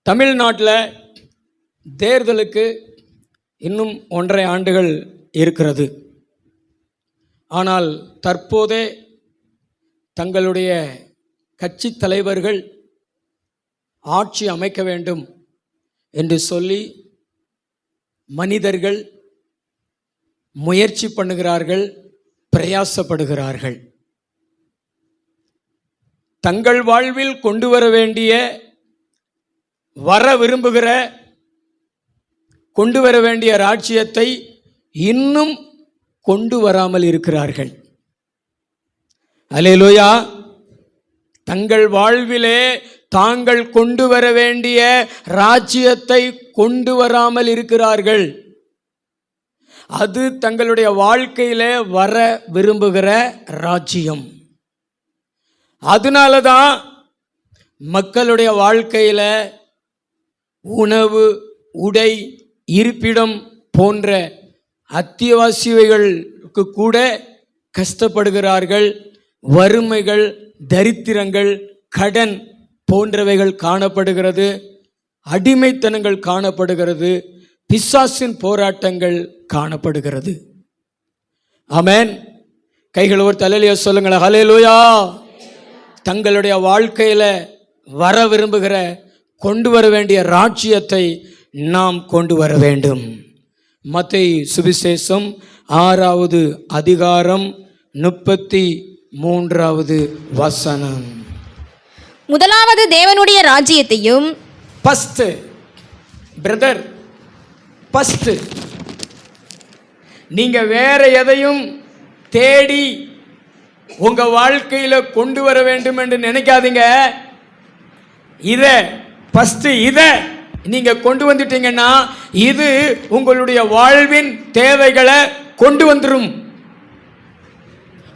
தமிழ்நாட்டில் தேர்தலுக்கு இன்னும் 1.5 ஆண்டுகள் இருக்கிறது. ஆனால் தற்போதே தங்களுடைய கட்சி தலைவர்கள் ஆட்சி அமைக்க வேண்டும் என்று சொல்லி மனிதர்கள் முயற்சி பண்ணுகிறார்கள், பிரயாசப்படுகிறார்கள். தங்கள் வாழ்வில் கொண்டு வர வேண்டிய கொண்டு வர வேண்டிய ராஜ்யத்தை இன்னும் கொண்டு வராமல் இருக்கிறார்கள். அல்லேலூயா. தங்கள் வாழ்விலே தாங்கள் கொண்டு வர வேண்டிய ராஜ்யத்தை கொண்டு வராமல் இருக்கிறார்கள். அது தங்களுடைய வாழ்க்கையிலே வர விரும்புகிற ராஜ்யம். அதனால தான் மக்களுடைய வாழ்க்கையில உணவு, உடை, இருப்பிடம் போன்ற அத்தியாவசியங்களுக்கு கூட கஷ்டப்படுகிறார்கள். வறுமைகள், தரித்திரங்கள், கடன் போன்றவைகள் காணப்படுகிறது. அடிமைத்தனங்கள் காணப்படுகிறது. பிசாசின் போராட்டங்கள் காணப்படுகிறது. ஆமென். கைகள் ஒரு தலையில சொல்லுங்களேன். ஹல்லேலூயா. தங்களுடைய வாழ்க்கையில வர விரும்புகிற கொண்டு வர வேண்டிய ராஜ்யத்தை நாம் கொண்டு வர வேண்டும். மத்தேயு சுவிசேஷம் 6வது அதிகாரம் 33வது வசனம். முதலாவது தேவனுடைய ராஜ்யத்தையும், ஃபர்ஸ்ட் பிரதர், ஃபர்ஸ்ட் நீங்க வேற எதையும் தேடி உங்க வாழ்க்கையில கொண்டு வர வேண்டும் என்று நினைக்காதீங்க. இத நீங்க கொண்டு வந்துட்டீங்கன்னா இது உங்களுடைய வாழ்வின் தேவைகளை கொண்டு வந்துரும்.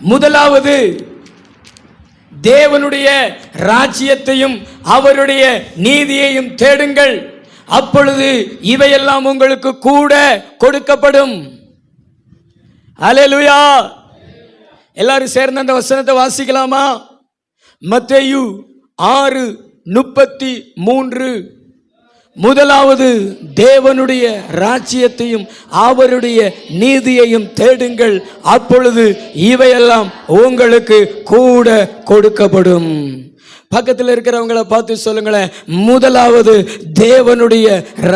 முதலாவது தேவனுடைய ராஜ்யத்தையும் அவருடைய நீதியையும் தேடுங்கள், அப்பொழுது இவையெல்லாம் உங்களுக்கு கூட கொடுக்கப்படும். அல்லேலூயா. எல்லாரும் சேர்ந்து அந்த வசனத்தை வாசிக்கலாமா? மத்தேயு 6:33. முதலாவது தேவனுடைய ராஜ்யத்தையும் அவருடைய நீதியையும் தேடுங்கள், அப்பொழுது இவையெல்லாம் உங்களுக்கு கூட கொடுக்கப்படும். பக்கத்தில் இருக்கிறவங்களை பார்த்து சொல்லுங்களேன், முதலாவது தேவனுடைய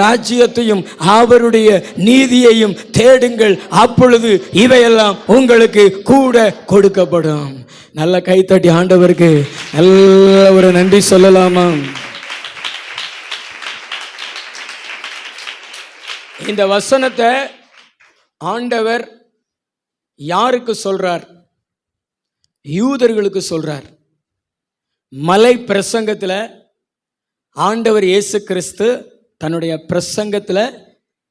ராஜ்யத்தையும் அவருடைய நீதியையும் தேடுங்கள், அப்பொழுது இவையெல்லாம் உங்களுக்கு கூட கொடுக்கப்படும். நல்ல கைத்தட்டி ஆண்டவருக்கு நல்ல ஒரு நன்றி சொல்லலாமா? இந்த வசனத்தை ஆண்டவர் யாருக்கு சொல்றார்? யூதர்களுக்கு சொல்றார். மலை பிரசங்கத்தில் ஆண்டவர் இயேசு கிறிஸ்து தன்னுடைய பிரசங்கத்தில்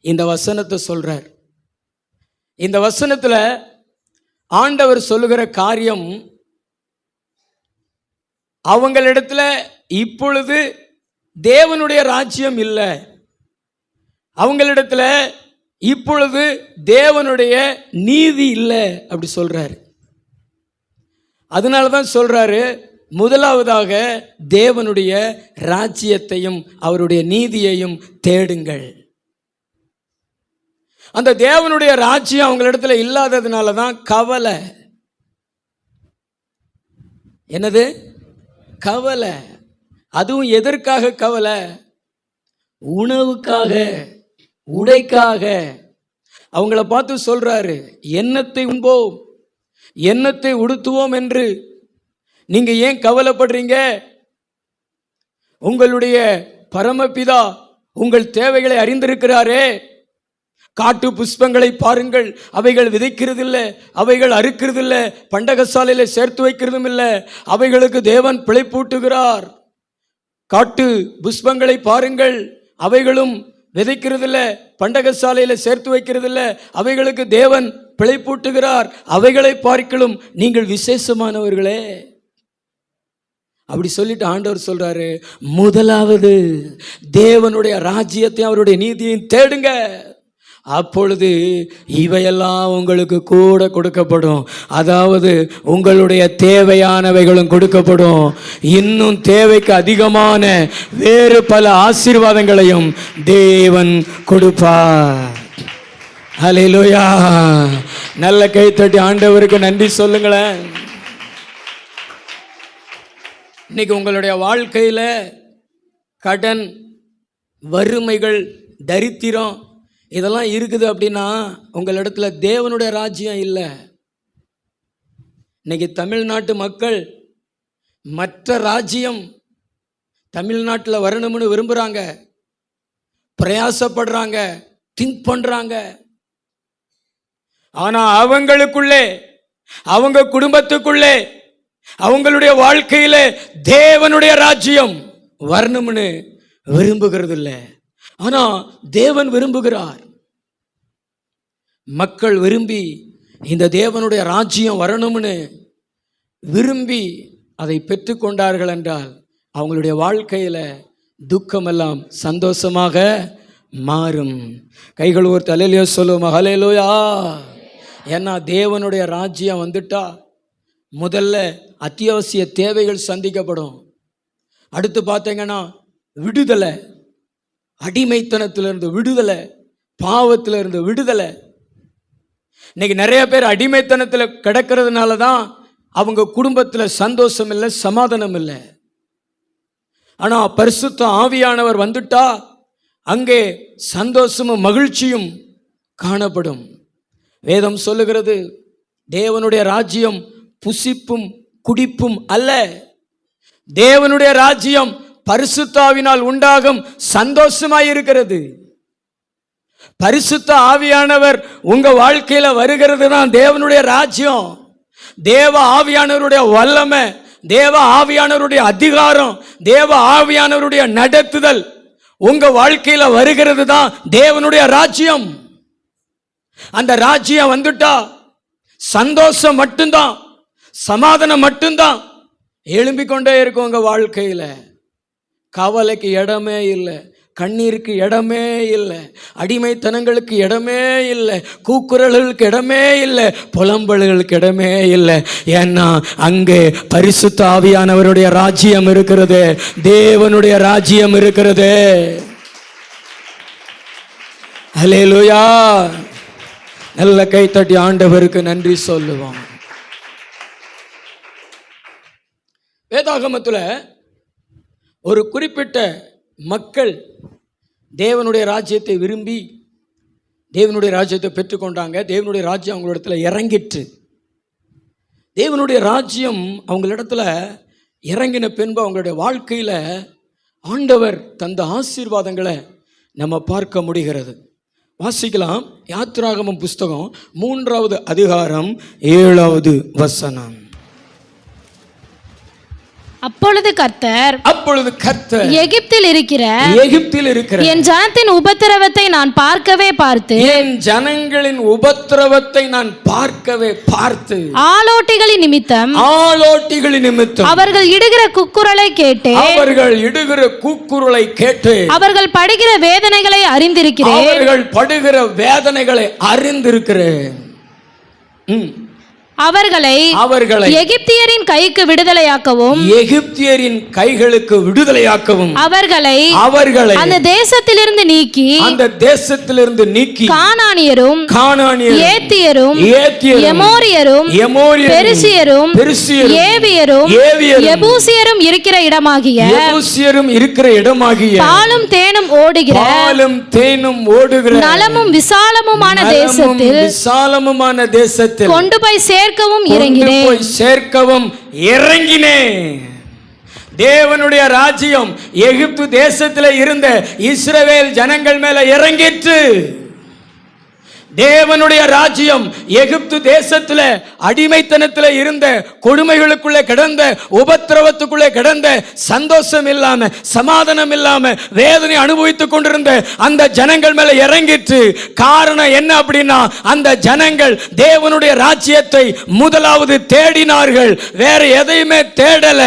இந்த வசனத்தை சொல்றார். இந்த வசனத்தில் ஆண்டவர் சொல்லுகிற காரியம், அவங்களிடத்துல இப்பொழுது தேவனுடைய ராஜ்யம் இல்லை, அவங்களிடத்துல இப்பொழுது தேவனுடைய நீதி இல்லை அப்படி சொல்றாரு. அதனால தான் சொல்றாரு, முதலாவதாக தேவனுடைய ராஜ்யத்தையும் அவருடைய நீதியையும் தேடுங்கள். அந்த தேவனுடைய ராஜ்யம் அவங்களிடத்துல இல்லாததுனால தான் கவலை. என்னது கவலை? அதுவும் எதற்காக கவலை? உணவுக்காக, உடைக்காக. அவங்கள பார்த்து சொல்றாரு, எண்ணத்தை உண்போம், எண்ணத்தை உடுத்துவோம் என்று நீங்க ஏன் கவலைப்படுறீங்க? உங்களுடைய பரமபிதா உங்கள் தேவைகளை அறிந்திருக்கிறாரே. காட்டு புஷ்பங்களை பாருங்கள், அவைகள் விதைக்கிறதில்லை, அவைகள் அறுக்கிறதில்லை, பண்டகசாலையில சேர்த்து வைக்கிறதும் இல்லை, அவைகளுக்கு தேவன் பிழைப்பூட்டுகிறார். காட்டு புஷ்பங்களை பாருங்கள், அவைகளும் விதைக்கிறதில்லை, பண்டகசாலையில சேர்த்து வைக்கிறதில்லை, அவைகளுக்கு தேவன் பிழைப்பூட்டுகிறார். அவைகளை பார்க்கலும் நீங்கள் விசேஷமானவர்களே. அப்படி சொல்லிட்டு ஆண்டவர் சொல்றாரு, முதலாவது தேவனுடைய ராஜ்யத்தையும் அவருடைய நீதியையும் தேடுங்க, அப்பொழுது இவையெல்லாம் உங்களுக்கு கூட கொடுக்கப்படும். அதாவது உங்களுடைய தேவையானவைகளும் கொடுக்கப்படும். இன்னும் தேவைக்கு அதிகமான வேறு பல ஆசீர்வாதங்களையும் தேவன் கொடுப்பார். ஹல்லேலூயா. நல்ல கைத்தட்டி ஆண்டவருக்கு நன்றி சொல்லுங்களேன். இன்னைக்கு உங்களுடைய வாழ்க்கையில் கடன், வறுமைகள், தரித்திரம் இதெல்லாம் இருக்குது அப்படின்னா உங்களிடத்துல தேவனுடைய ராஜ்யம் இல்லை. இன்னைக்கு தமிழ்நாட்டு மக்கள் மற்ற ராஜ்யம் தமிழ்நாட்டில் வரணும்னு விரும்புகிறாங்க, பிரயாசப்படுறாங்க, திங்க் பண்ணுறாங்க. ஆனால் அவங்களுக்குள்ளே, அவங்க குடும்பத்துக்குள்ளே, அவங்களுடைய வாழ்க்கையில தேவனுடைய ராஜ்யம் வரணும்னு விரும்புகிறது இல்லை. ஆனா தேவன் விரும்புகிறார். மக்கள் விரும்பி இந்த தேவனுடைய ராஜ்யம் வரணும்னு விரும்பி அதை பெற்றுக்கொண்டார்கள் என்றால் அவங்களுடைய வாழ்க்கையில துக்கமெல்லாம் சந்தோஷமாக மாறும். கைகள் ஒரு தலையிலேயோ சொல்லுவோம் ஹல்லேலூயா. ஏன்னா தேவனுடைய ராஜ்யம் வந்துட்டா முதல்ல அத்தியாவசிய தேவைகள் சந்திக்கப்படும். அடுத்து பார்த்தீங்கன்னா விடுதலை, அடிமைத்தனத்திலிருந்து விடுதலை, பாவத்திலிருந்து விடுதலை. இன்னைக்கு நிறைய பேர் அடிமைத்தனத்தில் கிடக்கிறதுனால தான் அவங்க குடும்பத்தில் சந்தோஷம் இல்லை, சமாதானம் இல்லை. ஆனால் பரிசுத்த ஆவியானவர் வந்துட்டா அங்கே சந்தோஷமும் மகிழ்ச்சியும் காணப்படும். வேதம் சொல்லுகிறது தேவனுடைய ராஜ்யம் புசிப்பும் குடிப்பும் அல்ல, தேவனுடைய ராஜ்யம் பரிசுத்த ஆவியினால் உண்டாகும் சந்தோஷமாய் இருக்கிறது. பரிசுத்த ஆவியானவர் உங்க வாழ்க்கையில வருகிறது தான் தேவனுடைய ராஜ்யம். தேவ ஆவியானவருடைய வல்லமை, தேவ ஆவியானவருடைய அதிகாரம், தேவ ஆவியானவருடைய நடத்துதல் உங்க வாழ்க்கையில வருகிறது தான் தேவனுடைய ராஜ்யம். அந்த ராஜ்யம் வந்துட்டா சந்தோஷம் மட்டும்தான், சமாதானம் மட்டும்தான் எழும்பிக் கொண்டே இருக்கும் உங்க வாழ்க்கையில. கவலைக்கு இடமே இல்லை, கண்ணீருக்கு இடமே இல்லை, அடிமைத்தனங்களுக்கு இடமே இல்லை, கூக்குரல்களுக்கு இடமே இல்லை, புலம்பல்களுக்கு இடமே இல்லை. ஏன்னா அங்கே பரிசுத்த ஆவியானவருடைய ராஜ்யம் இருக்கிறது, தேவனுடைய ராஜ்யம் இருக்கிறது. ஹல்லேலூயா. நல்ல கைத்தட்டி ஆண்டவருக்கு நன்றி சொல்லுவோம். வேதாகமத்தில் ஒரு குறிப்பிட்ட மக்கள் தேவனுடைய ராஜ்யத்தை விரும்பி தேவனுடைய ராஜ்யத்தை பெற்றுக்கொண்டாங்க. தேவனுடைய ராஜ்யம் அவங்களிடத்துல இறங்கிற்று. தேவனுடைய ராஜ்யம் அவங்களிடத்துல இறங்கின பின்பு அவங்களுடைய வாழ்க்கையில் ஆண்டவர் தந்த ஆசீர்வாதங்களை நம்ம பார்க்க முடிகிறது. வாசிக்கலாம். யாத்திராகமம் புஸ்தகம் 3வது அதிகாரம் 7வது வசனம். அப்பொழுது கர்த்தர் எகிப்தில் இருக்கிற என் ஜனத்தின் உபத்திரவத்தை நான் பார்க்கவே பார்த்து, என் ஜனங்களின் உபத்திரவத்தை நான் பார்க்கவே பார்த்து, ஆலோட்டிகளின் நிமித்தம் அவர்கள் இடுகிற கூக்குரலை கேட்டு, அவர்கள் படுகிற வேதனைகளை அறிந்திருக்கிறேன். அவர்களை எகிப்தியரின் கைக்கு விடுதலையாக்கவும், எகிப்தியரின் கைகளுக்கு விடுதலையாக்கவும் அவர்களை அந்த தேசத்திலிருந்து நீக்கி கானானியரும் ஏத்தியரும் எமோரியரும் பெரிசியரும் ஏவியரும் எபூசியரும் இருக்கிற இடமாகிய பாலும் தேனும் ஓடுகிற நலமும் விசாலமுமான தேசத்தில் கொண்டு போய் சேர்க்கவும் இறங்கினேன். தேவனுடைய ராஜ்யம் எகிப்து தேசத்தில் இருந்த இஸ்ரவேல் ஜனங்கள் மேல இறங்கிற்று. தேவனுடைய ராஜ்யம் எகிப்து தேசத்துல அடிமைத்தனத்துல இருந்த கொடுமைகளுக்குள்ளே கிடந்த, உபத்திரவத்துக்குள்ளே கிடந்த, சந்தோஷம் இல்லாம சமாதானம் இல்லாம வேதனை அனுபவித்துக் கொண்டிருந்த அந்த ஜனங்கள் மேல இறங்கிட்டு. காரணம் என்ன அப்படின்னா, அந்த ஜனங்கள் தேவனுடைய ராஜ்யத்தை முதலாவது தேடினார்கள், வேற எதையுமே தேடல.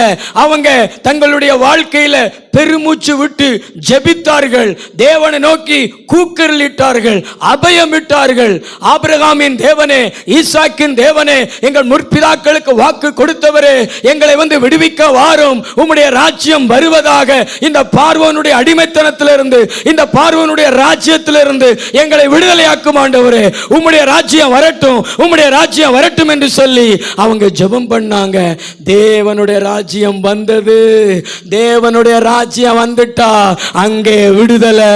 அவங்க தங்களுடைய வாழ்க்கையில பெருமூச்சு விட்டு ஜெபித்தார்கள், தேவனை நோக்கி கூக்குரலிட்டார்கள், அபயமிட்டார்கள். ஆபிரகாமின் தேவனே, ஈசாக்கின் தேவனே, எங்கள் முற்பிதாக்களுக்கு வாக்கு கொடுத்தவரே, எங்களை வந்து விடுவிக்க வாரும், உம்முடைய ராஜ்யம் வருவதாக. இந்த பார்வோனுடைய அடிமைத்தனத்திலிருந்து, இந்த பார்வோனுடைய ராஜ்யத்திலிருந்து எங்களை விடுதலையாக்கும் ஆண்டவரே, உம்முடைய ராஜ்யம் வரட்டும், உம்முடைய ராஜ்யம் வரட்டும் என்று சொல்லி அவங்க ஜெபம் பண்ணாங்க. தேவனுடைய ராஜ்யம் வந்தது. தேவனுடைய ராஜ்யம் வந்துட்டா அங்கே விடுதலை.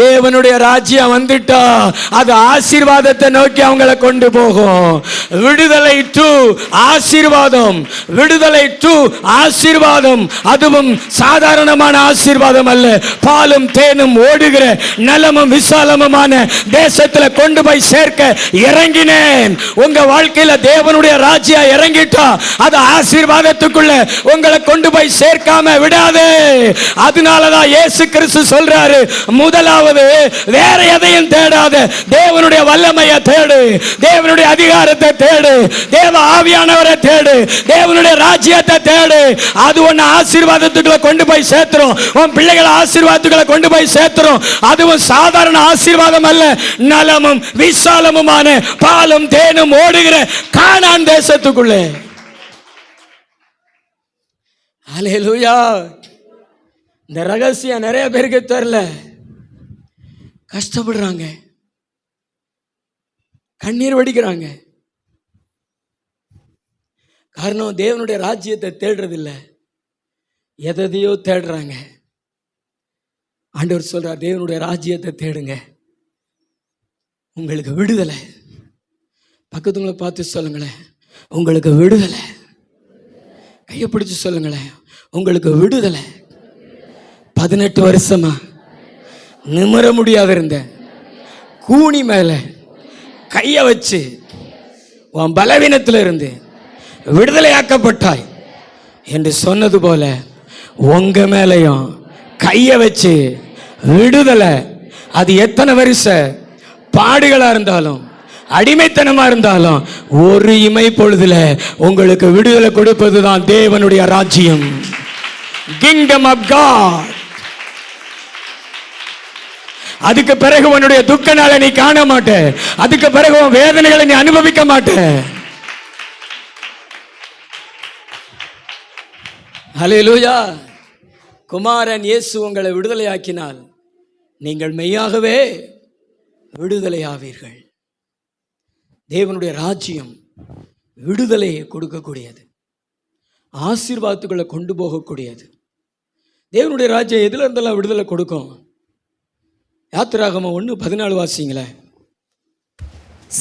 தேவனுடைய ராஜ்யம் வந்துட்டா அது ஆசீர்வாதத்தை நோக்கி அவங்களை கொண்டு போகும். விடுதலை டு ஆசீர்வாதம், விடுதலை டு ஆசீர்வாதம். அதுவும் சாதாரணமான ஆசீர்வாதம் அல்ல, பாலும் தேனும் ஓடுகிற நலமும் விசாலமுமான தேசத்துல கொண்டு போய் சேர்க்க இறங்கினேன். உங்க வாழ்க்கையில தேவனுடைய ராஜ்யம் இறங்கிட்டா அது ஆசீர்வாதத்துக்குள்ள உங்களை கொண்டு போய் சேர்க்காம விடாது. அதனாலதான் இயேசு கிறிஸ்து சொல்றாரு, முதலாவது வேற எதையும் தேடாத, தேவனுடைய வல்லமையை தேடு, தேவனுடைய அதிகாரத்தை தேடு, தேவ ஆவியானவரை தேடு, தேவனுடைய ராஜ்யத்தை தேடு. அது உன்னை ஆசீர்வாதத்துக்குள்ள கொண்டு போய் சேர்த்துரும். உன் பிள்ளைகளை ஆசீர்வாதத்துக்குள்ள கொண்டு போய் சேர்த்துரும். அதுவும் சாதாரண ஆசீர்வாதம் அல்ல, நலமும் விசாலமுமான பாலும் தேனும் ஓடுகிற கானான் தேசத்துக்குள்ளே. அல்லேலூயா. இந்த ரகசியம் நிறைய பேருக்கு தெரியல, கஷ்டப்படுறாங்க, கண்ணீர் வடிக்கிறாங்க. காரணம் தேவனுடைய ராஜ்யத்தை தேடுறதில்லை, எதையோ தேடுறாங்க. ஆண்டவர் சொல்றார், தேவனுடைய ராஜ்யத்தை தேடுங்க, உங்களுக்கு விடுதலை. பக்கத்துங்களை பார்த்து சொல்லுங்களேன், உங்களுக்கு விடுதலை. கையை பிடிச்சு சொல்லுங்களேன், உங்களுக்கு விடுதலை. 18 வருஷமா நிமிர முடியாத இருந்த கூனி மேல கைய வச்சு உன் பலவீனத்தில் இருந்து விடுதலையாக்கப்பட்டாய் என்று சொன்னது போல உங்க மேலையும் கைய வச்சு விடுதலை. அது எத்தனை வருஷ பாடுகளா இருந்தாலும், அடிமைத்தனமா இருந்தாலும், ஒரு இமை பொழுதுல உங்களுக்கு விடுதலை கொடுப்பதுதான் தேவனுடைய ராஜ்யம், கிங்டம் ஆஃப் காட். அதுக்கு பிறகு உன்னுடைய துக்க நாளை நீ காண மாட்ட, அதுக்கு பிறகு உன் வேதனைகளை நீ அனுபவிக்க மாட்ட. ஹல்லேலூயா. குமாரன் இயேசு உங்களை விடுதலையாக்கினால் நீங்கள் மெய்யாகவே விடுதலையாவீர்கள். தேவனுடைய ராஜ்யம் விடுதலையை கொடுக்கக்கூடியது, ஆசீர்வாதத்துக்குள்ள கொண்டு போகக்கூடியது. தேவனுடைய ராஜ்யம் எதுல இருந்தெல்லாம் விடுதலை கொடுக்கும்? யாத்திராகமம் 1:14 வாசிங்களேன்.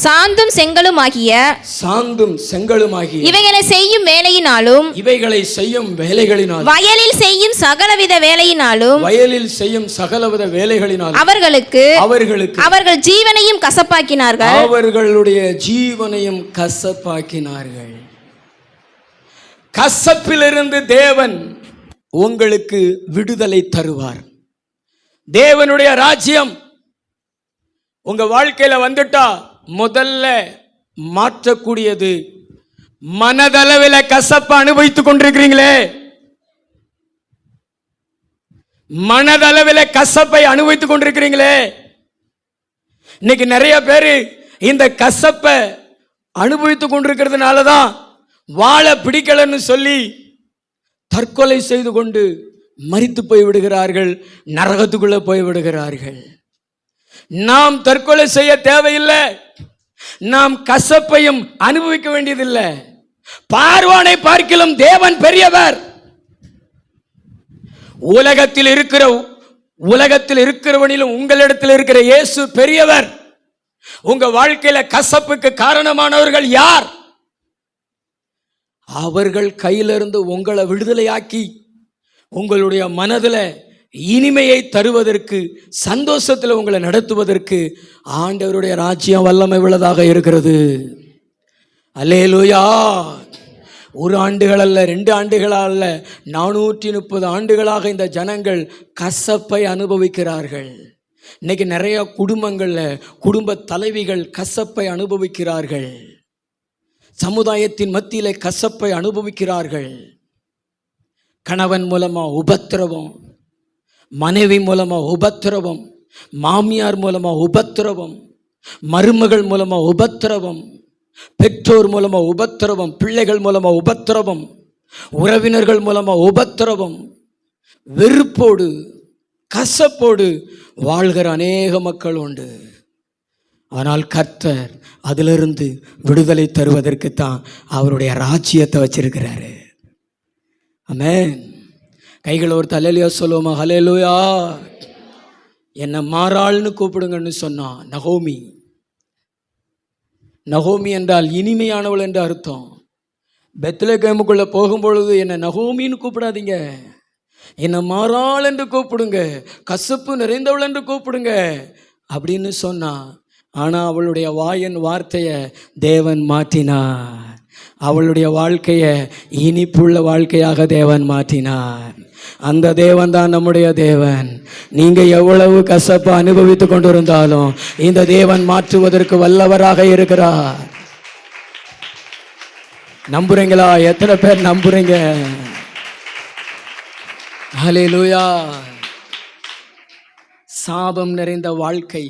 சாந்தும் செங்கலுமாகிய, சாந்தும் செங்கலுமாகிய இவைகளை செய்யும் வேலையினாலும், இவைகளை செய்யும் வேலைகளினாலும், வயலில் செய்யும் சகலவித வேலையினாலும், வயலில் செய்யும் சகலவித வேலைகளினாலும் அவர்களுக்கு அவர்கள் ஜீவனையும் கசப்பாக்கினார்கள், அவர்களுடைய ஜீவனையும் கசப்பாக்கினார்கள். கசப்பிலிருந்து தேவன் உங்களுக்கு விடுதலை தருவார். தேவனுடைய ராஜ்யம் உங்க வாழ்க்கையில வந்துட்டா முதல்ல மாற்றக்கூடியது மனதளவில் கசப்பை அனுபவித்துக் கொண்டிருக்கிறீங்களே, மனதளவில் கசப்பை அனுபவித்துக் கொண்டிருக்கிறீங்களே. இன்னைக்கு நிறைய பேரு இந்த கசப்பை அனுபவித்துக் கொண்டிருக்கிறதுனாலதான் வாழ பிடிக்கலன்னு சொல்லி தற்கொலை செய்து கொண்டு மரித்து போய் விடுகிறார்கள், நரகத்துக்குள்ள போய் விடுகிறார்கள். நாம் தற்கொலை செய்ய தேவையில்லை, நாம் கசப்பையும் அனுபவிக்க வேண்டியதில்லை. பார்வோனை பார்க்கிலும் தேவன் பெரியவர். உலகத்தில் இருக்கிறவனிலும் உங்களிடத்தில் இருக்கிற இயேசு பெரியவர். உங்க வாழ்க்கையில கசப்புக்கு காரணமானவர்கள் யார்? அவர்கள் கையிலிருந்து உங்களை விடுதலையாக்கி உங்களுடைய மனதில் இனிமையை தருவதற்கு, சந்தோஷத்தில் உங்களை நடத்துவதற்கு ஆண்டவருடைய ராஜ்யம் வல்லமை உள்ளதாக இருக்கிறது. அல்லேலூயா. 1 ஆண்டுகள் அல்ல, 2 ஆண்டுகள் அல்ல, 430 ஆண்டுகளாக இந்த ஜனங்கள் கசப்பை அனுபவிக்கிறார்கள். இன்னைக்கு நிறைய குடும்பங்களில் குடும்ப தலைவிகள் கசப்பை அனுபவிக்கிறார்கள். சமுதாயத்தின் மத்தியிலே கசப்பை அனுபவிக்கிறார்கள். கணவன் மூலமா உபத்திரவம், மனைவி மூலமா உபத்திரவம், மாமியார் மூலமா உபத்திரவம், மருமகள் மூலமா உபத்திரவம், பெற்றோர் மூலமா உபத்திரவம், பிள்ளைகள் மூலமா உபத்திரவம், உறவினர்கள் மூலமா உபத்திரவம், வெறுப்போடு கசப்போடு வாழ்கிற அநேக மக்கள் உண்டு. ஆனால் கர்த்தர் அதிலிருந்து விடுதலை தருவதற்குத்தான் அவருடைய ராஜ்யத்தை வச்சிருக்கிறாரு. ஆமென். கைகளை ஒரு ஹல்லேலூயா சொல்லுவோமா? ஹல்லேலூயா. என்னை மாறாள்னு கூப்பிடுங்கன்னு சொன்னா நகோமி. நகோமி என்றால் இனிமையானவள் என்று அர்த்தம். பெத்லகேமுக்குள்ள போகும்பொழுது என்னை நகோமின்னு கூப்பிடாதீங்க, என்னை மாறாள் என்று கூப்பிடுங்க, கசப்பு நிறைந்தவள் என்று கூப்பிடுங்க அப்படின்னு சொன்னா. ஆனால் அவளுடைய வாயின் வார்த்தையை தேவன் மாற்றினார். அவளுடைய வாழ்க்கையை இனிப்புள்ள வாழ்க்கையாக தேவன் மாற்றினார். அந்த தேவன் தான் நம்முடைய தேவன். நீங்க எவ்வளவு கசப்பை அனுபவித்து கொண்டிருந்தாலும் இந்த தேவன் மாற்றுவதற்கு வல்லவராக இருக்கிறார். நம்புறீங்களா? எத்தனை பேர் நம்புறீங்க? ஹல்லேலூயா. சாபம் நிறைந்த வாழ்க்கை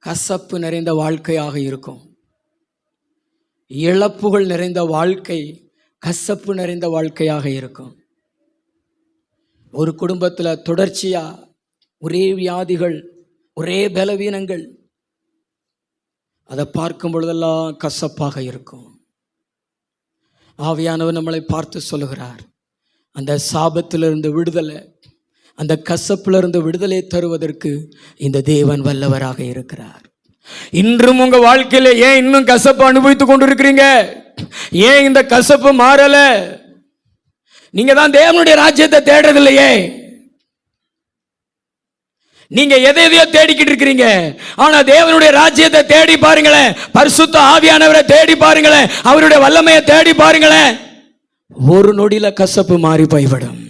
கசப்பு நிறைந்த வாழ்க்கையாக இருக்கும். இழப்புகள் நிறைந்த வாழ்க்கை கசப்பு நிறைந்த வாழ்க்கையாக இருக்கும். ஒரு குடும்பத்தில் தொடர்ச்சியா ஒரே வியாதிகள், ஒரே பலவீனங்கள், அதை பார்க்கும் பொழுதெல்லாம் கசப்பாக இருக்கும். ஆவியானவர் நம்மளை பார்த்து சொல்லுகிறார், அந்த சாபத்திலிருந்து விடுதலை, அந்த கசப்பிலிருந்து விடுதலை தருவதற்கு இந்த தேவன் வல்லவராக இருக்கிறார். இன்றும் உங்க வாழ்க்கையில ஏன் இன்னும் கசப்பு அனுபவித்துக் கொண்டிருக்கிறீங்க? ஏன் இந்த கசப்பு மாறல? நீங்க தான் தேவனுடைய ராஜ்யத்தை தேடுறதில்லையே. நீங்க எதையோ தேடிக்கிட்டு இருக்கிறீங்க. ஆனா தேவனுடைய ராஜ்யத்தை தேடி பாருங்களேன், பரிசுத்த ஆவியானவரை தேடி பாருங்களேன், அவருடைய வல்லமையை தேடி பாருங்களேன். ஒரு நொடியில கசப்பு மாறி போய்விடும்.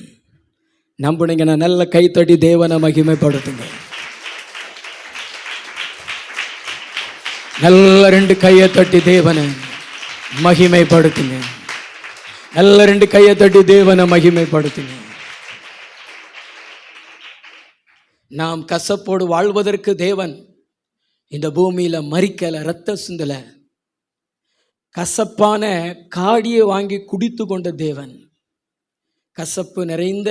நம்புனீங்கன்னா நல்ல கைத்தட்டி தேவனை மகிமைப்படுத்துங்க. நல்ல 2 கையை தட்டி தேவனை மகிமைப்படுத்துங்க. நல்ல 2 கையை தட்டி தேவனை மகிமைப்படுத்துங்க. நாம் கசப்போடு வாழ்வதற்கு தேவன் இந்த பூமியில மரிக்கல, ரத்த சிந்தல, கசப்பான காடியை வாங்கி குடித்து கொண்ட தேவன். கசப்பு நிறைந்த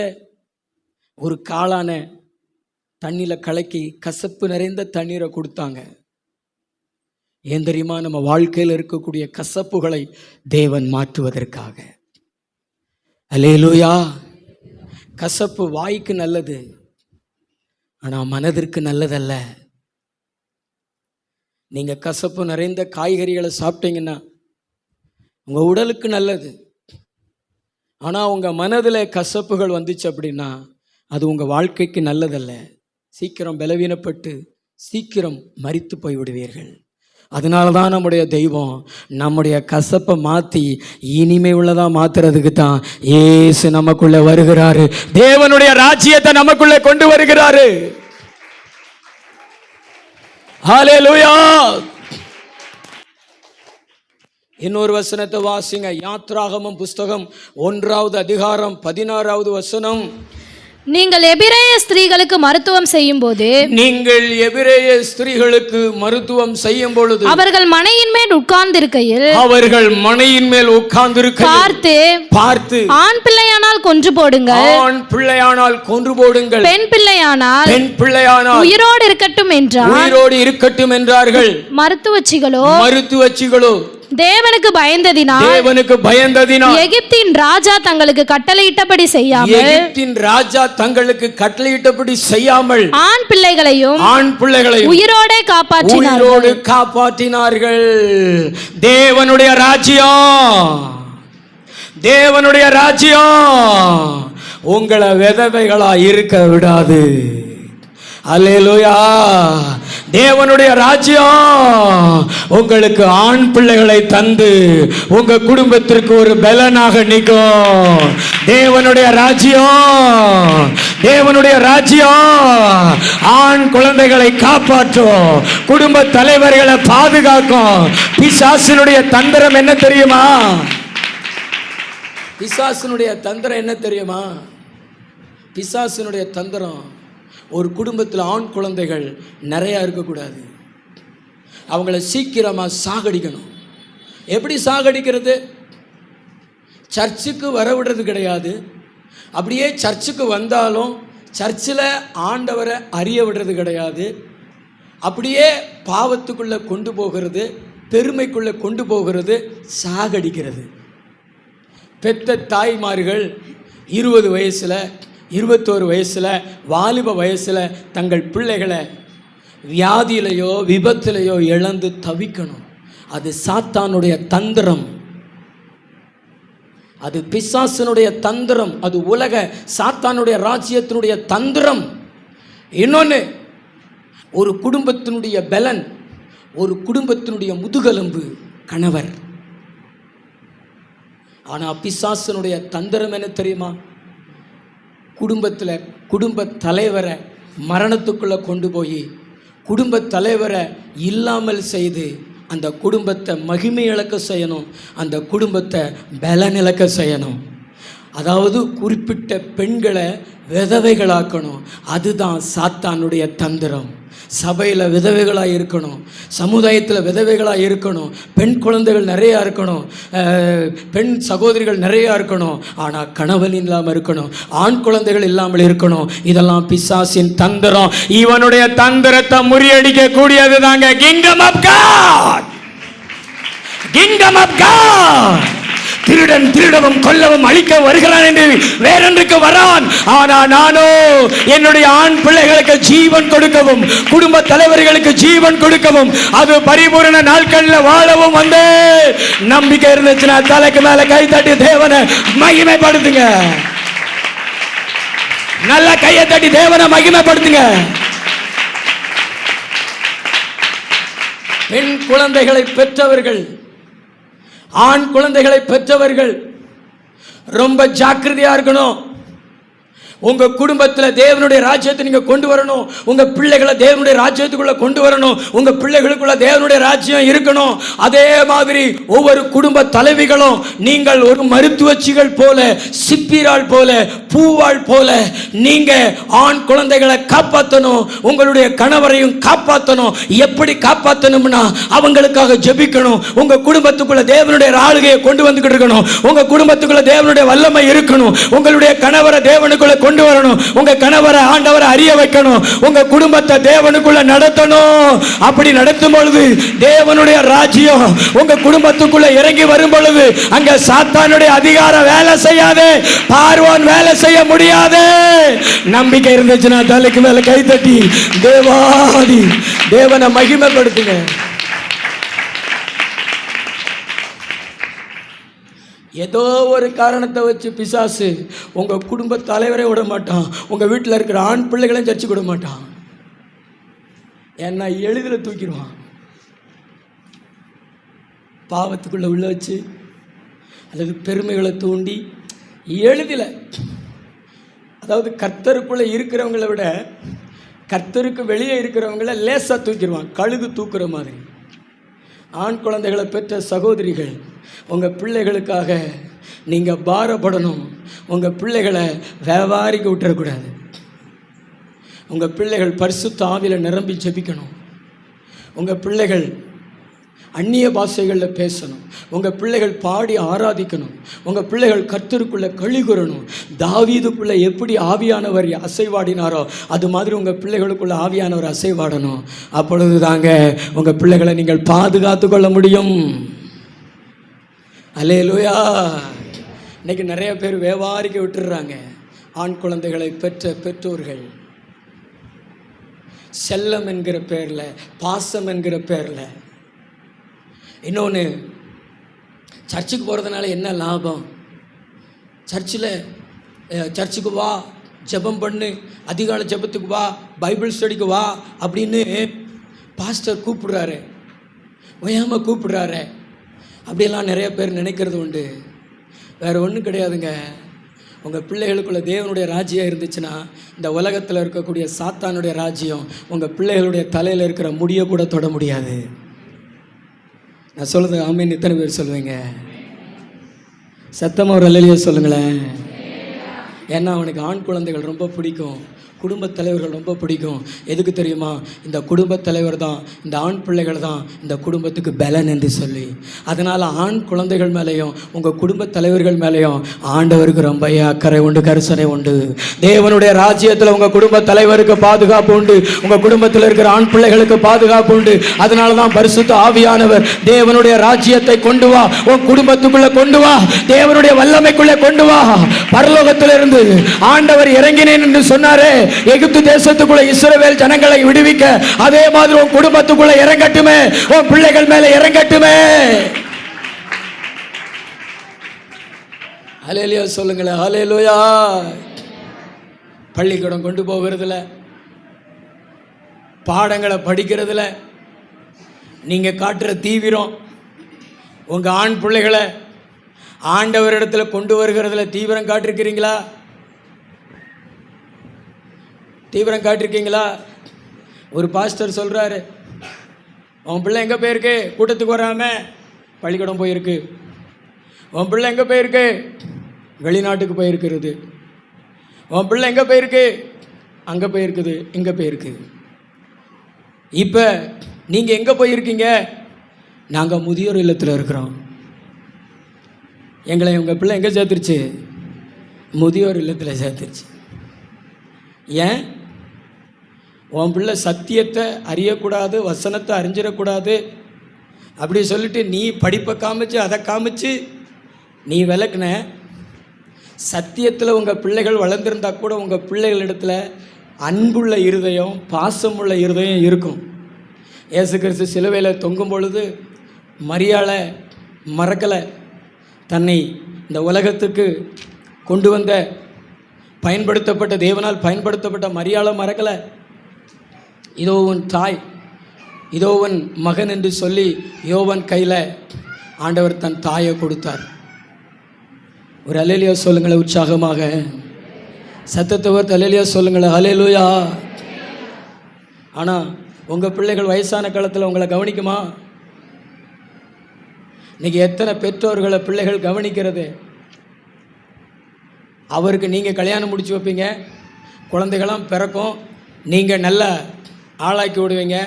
ஒரு காளான தண்ணியில் கலக்கி கசப்பு நிறைந்த தண்ணீரை கொடுத்தாங்க. ஏன் தெரியுமா? நம்ம வாழ்க்கையில் இருக்கக்கூடிய கசப்புகளை தேவன் மாற்றுவதற்காக. அல்லேலூயா. கசப்பு வாய்க்கு நல்லது, ஆனால் மனதிற்கு நல்லதல்ல. நீங்க கசப்பு நிறைந்த காய்கறிகளை சாப்பிட்டீங்கன்னா உங்க உடலுக்கு நல்லது. ஆனால் உங்க மனதில் கசப்புகள் வந்துச்சு அப்படின்னா அது உங்க வாழ்க்கைக்கு நல்லதல்ல. சீக்கிரம் பலவீனப்பட்டு சீக்கிரம் மரித்து போய்விடுவீர்கள். அதனால தான் நம்முடைய தெய்வம் நம்முடைய கசப்பை மாற்றி இனிமை உள்ளதா மாத்துறதுக்கு தான் இயேசு நமக்குள்ள வருகிறாரு. தேவனுடைய ராஜ்யத்தை நமக்குள்ள கொண்டு வருகிறாரு. ஹல்லேலூயா. இன்னொரு வசனத்தை வாசிங்க. யாத்ராகமம் புஸ்தகம் 1ஆவது அதிகாரம் 16ஆவது வசனம். நீங்கள் எபிரேய ஸ்திரீகளுக்கு மருத்துவம் செய்யும் போது, நீங்கள் எபிரேய ஸ்திரீகளுக்கு மருத்துவம் செய்யும் பொழுது அவர்கள் மனையின் மேல் உட்கார்ந்திருக்கையில், அவர்கள் மனையின் மேல் உட்கார்ந்திருக்கையில் பார்த்து ஆண் பிள்ளையானால் கொன்று போடுங்கள், ஆண் பிள்ளையானால் கொன்று போடுங்கள், பெண் பிள்ளையானால் உயிரோடு இருக்கட்டும் என்றார். உயிரோடு இருக்கட்டும் என்றார்கள். மருத்துவச்சிகளோ தேவனுக்கு பயந்ததினால் எகிப்தின் ராஜா தங்களுக்கு கட்டளையிட்டபடி செய்யாமல் ஆண் பிள்ளைகளையும் உயிரோடு காப்பாற்றினார்கள். தேவனுடைய ராஜ்யம் உங்களை விதவைகளா இருக்க விடாது. அல்லேலூயா. தேவனுடைய ராஜ்யம் உங்களுக்கு ஆண் பிள்ளைகளை தந்து உங்க குடும்பத்திற்கு ஒரு பலனாக நிற்கும். தேவனுடைய ராஜ்யம், தேவனுடைய ராஜ்யம் ஆண் குழந்தைகளை காப்பாற்றும், குடும்ப தலைவர்களை பாதுகாக்கும். பிசாசினுடைய தந்திரம் என்ன தெரியுமா? பிசாசினுடைய தந்திரம் என்ன தெரியுமா? பிசாசினுடைய தந்திரம், ஒரு குடும்பத்தில் ஆண் குழந்தைகள் நிறையா இருக்கக்கூடாது, அவங்கள சீக்கிரமாக சாகடிக்கணும். எப்படி சாகடிக்கிறது? சர்ச்சுக்கு வர விடுறது கிடையாது. அப்படியே சர்ச்சுக்கு வந்தாலும் சர்ச்சில் ஆண்டவரை அறிய விடுறது கிடையாது. அப்படியே பாவத்துக்குள்ளே கொண்டு போகிறது, பெருமைக்குள்ளே கொண்டு போகிறது, சாகடிக்கிறது. பெத்த தாய்மார்கள் 20 வயசில் 21 வயசில் வாலிப வயசில் தங்கள் பிள்ளைகளை வியாதியிலையோ விபத்திலையோ இழந்து தவிக்கணும். அது சாத்தானுடைய தந்திரம், அது பிசாசனுடைய தந்திரம், அது உலக சாத்தானுடைய ராஜ்யத்தினுடைய தந்திரம். இன்னொன்று, ஒரு குடும்பத்தினுடைய பலன், ஒரு குடும்பத்தினுடைய முதுகெலும்பு கணவர். ஆனால் பிசாசனுடைய தந்திரம் என்ன தெரியுமா? குடும்பத்தில் குடும்ப தலைவரை மரணத்துக்குள்ளே கொண்டு போய் குடும்ப தலைவரை இல்லாமல் செய்து அந்த குடும்பத்தை மகிமை இழக்க செய்யணும், அந்த குடும்பத்தை பலன் இழக்க செய்யணும். அதாவது குறிப்பிட்ட பெண்களை விதவைகளாக்கணும். அதுதான் சாத்தானுடைய தந்திரம். சபையில் விதவைகளாக இருக்கணும், சமுதாயத்தில் விதவைகளாக இருக்கணும், பெண் குழந்தைகள் நிறையா இருக்கணும், பெண் சகோதரிகள் நிறையா இருக்கணும். ஆனால் கணவன் இல்லாமல் இருக்கணும், ஆண் குழந்தைகள் இல்லாமல் இருக்கணும். இதெல்லாம் பிசாசின் தந்திரம். இவனுடைய தந்திரத்தை முறியடிக்க கூடியது தாங்க kingdom of God. Kingdom of God. திருடன் திருடவும் கொல்லவும் அழிக்க வருகிறான் என்று வேறொன்றுக்கு வரான். ஆனா நானோ என்னுடைய ஆண் பிள்ளைகளுக்கு ஜீவன் கொடுக்கவும், குடும்ப தலைவர்களுக்கு ஜீவன் கொடுக்கவும், அது பரிபூரண நாட்கள்ல வாழவும் வந்து நம்பிக்கை இருந்துச்சுன்னா தலைக்கு மேல கை தட்டி தேவனை மகிமைப்படுத்துங்க. நல்ல கையை தட்டி தேவனை மகிமைப்படுத்துங்க. பெண் குழந்தைகளை பெற்றவர்கள், ஆண் குழந்தைகளை பெற்றவர்கள் ரொம்ப ஜாக்கிரதையா இருக்கணும். உங்க குடும்பத்தில் தேவனுடைய ராஜ்யத்தை நீங்க கொண்டு வரணும். உங்க பிள்ளைகளை தேவனுடைய ராஜ்யத்துக்குள்ள கொண்டு வரணும். உங்க பிள்ளைகளுக்குள்ள தேவனுடைய ராஜ்யம் இருக்கணும். அதே மாதிரி ஒவ்வொரு குடும்ப தலைவிகளும் நீங்கள் ஒரு மருத்துவச்சிகள் போல, சிப்பிராள் போல, பூவாள் போல நீங்க ஆண் குழந்தைகளை காப்பாற்றணும். உங்களுடைய கணவரையும் காப்பாற்றணும். எப்படி காப்பாற்றணும்னா அவங்களுக்காக ஜெபிக்கணும். உங்க குடும்பத்துக்குள்ள தேவனுடைய ஆளுகையை கொண்டு வந்துகிட்டு இருக்கணும். உங்க குடும்பத்துக்குள்ள தேவனுடைய வல்லமை இருக்கணும். உங்களுடைய கணவரை தேவனுக்குள்ள கொண்டு வரணும். உங்க கணவரை ஆண்டவரை அறிய வைக்கணும். உங்க குடும்பத்தை தேவனுக்குள்ள நடத்தணும். அப்படி நடத்தும் பொழுது தேவனுடைய ராஜ்யம் உங்க குடும்பத்துக்குள்ள இறங்கி வரும் பொழுது அங்க சாத்தானுடைய அதிகாரம் வேலை செய்யாது, பார்வோன் வேலை செய்ய முடியாது. நம்பிக்கை இருந்துச்சுன்னா தலைக்கு மேல கை தட்டி தேவாதி தேவனை மகிமைப்படுத்துங்க. ஏதோ ஒரு காரணத்தை வச்சு பிசாசு உங்கள் குடும்ப தலைவரை விட மாட்டான். உங்கள் வீட்டில் இருக்கிற ஆண் பிள்ளைகளையும் சர்ச்சைக்கு விட மாட்டான். ஏன்னா எளிதில் தூக்கிடுவான். பாவத்துக்குள்ளே உள்ள வச்சு அல்லது பெருமைகளை தூண்டி எளிதில், அதாவது கர்த்தருக்குள்ளே இருக்கிறவங்களை விட கர்த்தருக்கு வெளியே இருக்கிறவங்கள லேசாக தூக்கிடுவான், கழுகு தூக்குற மாதிரி. ஆண் குழந்தைகளை பெற்ற சகோதரிகள், உங்கள் பிள்ளைகளுக்காக நீங்கள் பாரப்படணும். உங்கள் பிள்ளைகளை வியாபாரிக்க விட்டுறக்கூடாது. உங்கள் பிள்ளைகள் பரிசுத்த ஆவியில் நிரம்பி ஜெபிக்கணும். உங்கள் பிள்ளைகள் அந்நிய பாஷைகளில் பேசணும். உங்கள் பிள்ளைகள் பாடி ஆராதிக்கணும். உங்கள் பிள்ளைகள் கர்த்தருக்குள்ளே கழிகுறணும். தாவீதுக்குள்ளே எப்படி ஆவியானவர் அசைவாடினாரோ அது மாதிரி உங்கள் பிள்ளைகளுக்குள்ளே ஆவியானவர் அசைவாடணும். அப்பொழுது தாங்க உங்கள் பிள்ளைகளை நீங்கள் பாதுகாத்து கொள்ள முடியும். அல்லேலூயா. இன்னைக்கு நிறைய பேர் வியாபாரிக்க விட்டுடுறாங்க. ஆண் குழந்தைகளை பெற்ற பெற்றோர்கள் செல்லம் என்கிற பேரில், பாசம் என்கிற பேரில். இன்னொன்று, சர்ச்சுக்கு போகிறதுனால என்ன லாபம்? சர்ச்சில் சர்ச்சுக்கு வா, ஜெபம் பண்ணு, அதிகாலை ஜெபத்துக்கு வா, பைபிள் ஸ்டடிக்கு வா அப்படின்னு பாஸ்டர் கூப்பிடுறாரு, ஓயாமல் கூப்பிடுறாரு. அப்படியெல்லாம் நிறைய பேர் நினைக்கிறது உண்டு. வேறு ஒன்றும் கிடையாதுங்க. உங்கள் பிள்ளைகளுக்குள்ள தேவனுடைய ராஜ்யம் இருந்துச்சுன்னா இந்த உலகத்தில் இருக்கக்கூடிய சாத்தானுடைய ராஜ்யம் உங்கள் பிள்ளைகளுடைய தலையில் இருக்கிற முடியை கூட தொட முடியாது. நான் சொல்கிறது ஆமீன் எத்தனை பேர் சொல்லுவீங்க? சத்தமாக ஒரு அல்லேலூயா சொல்லுங்களேன். ஏன்னா அவனுக்கு ஆண் குழந்தைகள் ரொம்ப பிடிக்கும், குடும்பத் தலைவர்கள் ரொம்ப பிடிக்கும். எதுக்கு தெரியுமா? இந்த குடும்பத் தலைவர் தான், இந்த ஆண் பிள்ளைகள் தான் இந்த குடும்பத்துக்கு பலன் என்று சொல்லி. அதனால் ஆண் குழந்தைகள் மேலேயும் உங்கள் குடும்பத் தலைவர்கள் மேலேயும் ஆண்டவருக்கு ரொம்ப அக்கறை உண்டு, கரிசனை உண்டு. தேவனுடைய ராஜ்யத்தில் உங்கள் குடும்பத் தலைவருக்கு பாதுகாப்பு உண்டு, உங்கள் குடும்பத்தில் இருக்கிற ஆண் பிள்ளைகளுக்கு பாதுகாப்பு உண்டு. அதனால தான் பரிசுத்த ஆவியானவர் தேவனுடைய ராஜ்யத்தை கொண்டு வா, உன் குடும்பத்துக்குள்ளே கொண்டு வா, தேவனுடைய வல்லமைக்குள்ளே கொண்டு வா. பரலோகத்திலிருந்து ஆண்டவர் இறங்கினேன் என்று சொன்னாரே, எகிப்து தேசத்துக்குள்ள இஸ்ரவேல் ஜனங்களை விடுவிக்க, அதே மாதிரி உன் குடும்பத்துக்குள்ள இறங்கட்டுமே, உன் பிள்ளைகள் மேல இறங்கட்டுமே. ஹல்லேலூயா சொல்லுங்களேன். ஹல்லேலூயா. பள்ளிக்கூடம் கொண்டு போகிறதுல, பாடங்களை படிக்கிறதுல நீங்க காட்டுற தீவிரம், உங்க ஆண் பிள்ளைகளை ஆண்டவரிடத்துல கொண்டு வருகிறதுல தீவிரம் காட்டிருக்கிறீங்களா? தீவிரம் காட்டிருக்கீங்களா? ஒரு பாஸ்டர் சொல்கிறாரு, உன் பிள்ளை எங்கே போயிருக்கு? கூட்டத்துக்கு வராமல் பள்ளிக்கூடம் போயிருக்கு. உன் பிள்ளை எங்கே போயிருக்கு? வெளிநாட்டுக்கு போயிருக்கிறது. உன் பிள்ளை எங்கே போயிருக்கு? அங்கே போயிருக்குது, இங்கே போயிருக்கு. இப்போ நீங்கள் எங்கே போயிருக்கீங்க? நாங்கள் முதியோர் இல்லத்தில் இருக்கிறோம். எங்களை உங்கள் பிள்ளை எங்கே சேர்த்துருச்சு? முதியோர் இல்லத்தில் சேர்த்துருச்சு. ஏன்? உன் பிள்ளை சத்தியத்தை அறியக்கூடாது, வசனத்தை அறிஞ்சிடக்கூடாது அப்படி சொல்லிட்டு நீ படிப்பை காமிச்சு அதை காமிச்சு நீ விளக்குன. சத்தியத்தில் உங்கள் பிள்ளைகள் வளர்ந்துருந்தா கூட உங்கள் பிள்ளைகளிடத்தில் அன்புள்ள இருதயம், பாசமுள்ள இருதயம் இருக்கும். இயேசு கிறிஸ்து சிலுவையில் தொங்கும் பொழுது மரியாளை மறக்கலை. தன்னை இந்த உலகத்துக்கு கொண்டு வந்த பயன்படுத்தப்பட்ட தேவனால் பயன்படுத்தப்பட்ட மரியாளை மறக்கலை. இதோ உன் தாய், இதோ உன் மகன் என்று சொல்லி யோவான் கையில் ஆண்டவர் தன் தாயை கொடுத்தார். ஒரு அல்லேலூயா சொல்லுங்களேன் உற்சாகமாக. சத்தத்தை ஒரு அல்லேலூயா சொல்லுங்களேன். அல்லேலூயா. ஆனால் உங்கள் பிள்ளைகள் வயசான காலத்தில் உங்களை கவனிக்குமா? இன்னைக்கு எத்தனை பெற்றோர்களை பிள்ளைகள் கவனிக்கிறது? அவருக்கு நீங்கள் கல்யாணம் முடிச்சு வைப்பீங்க, குழந்தைகளாம் பிறக்கும், நீங்கள் நல்லா ஆளாக்கி விடுவீங்க.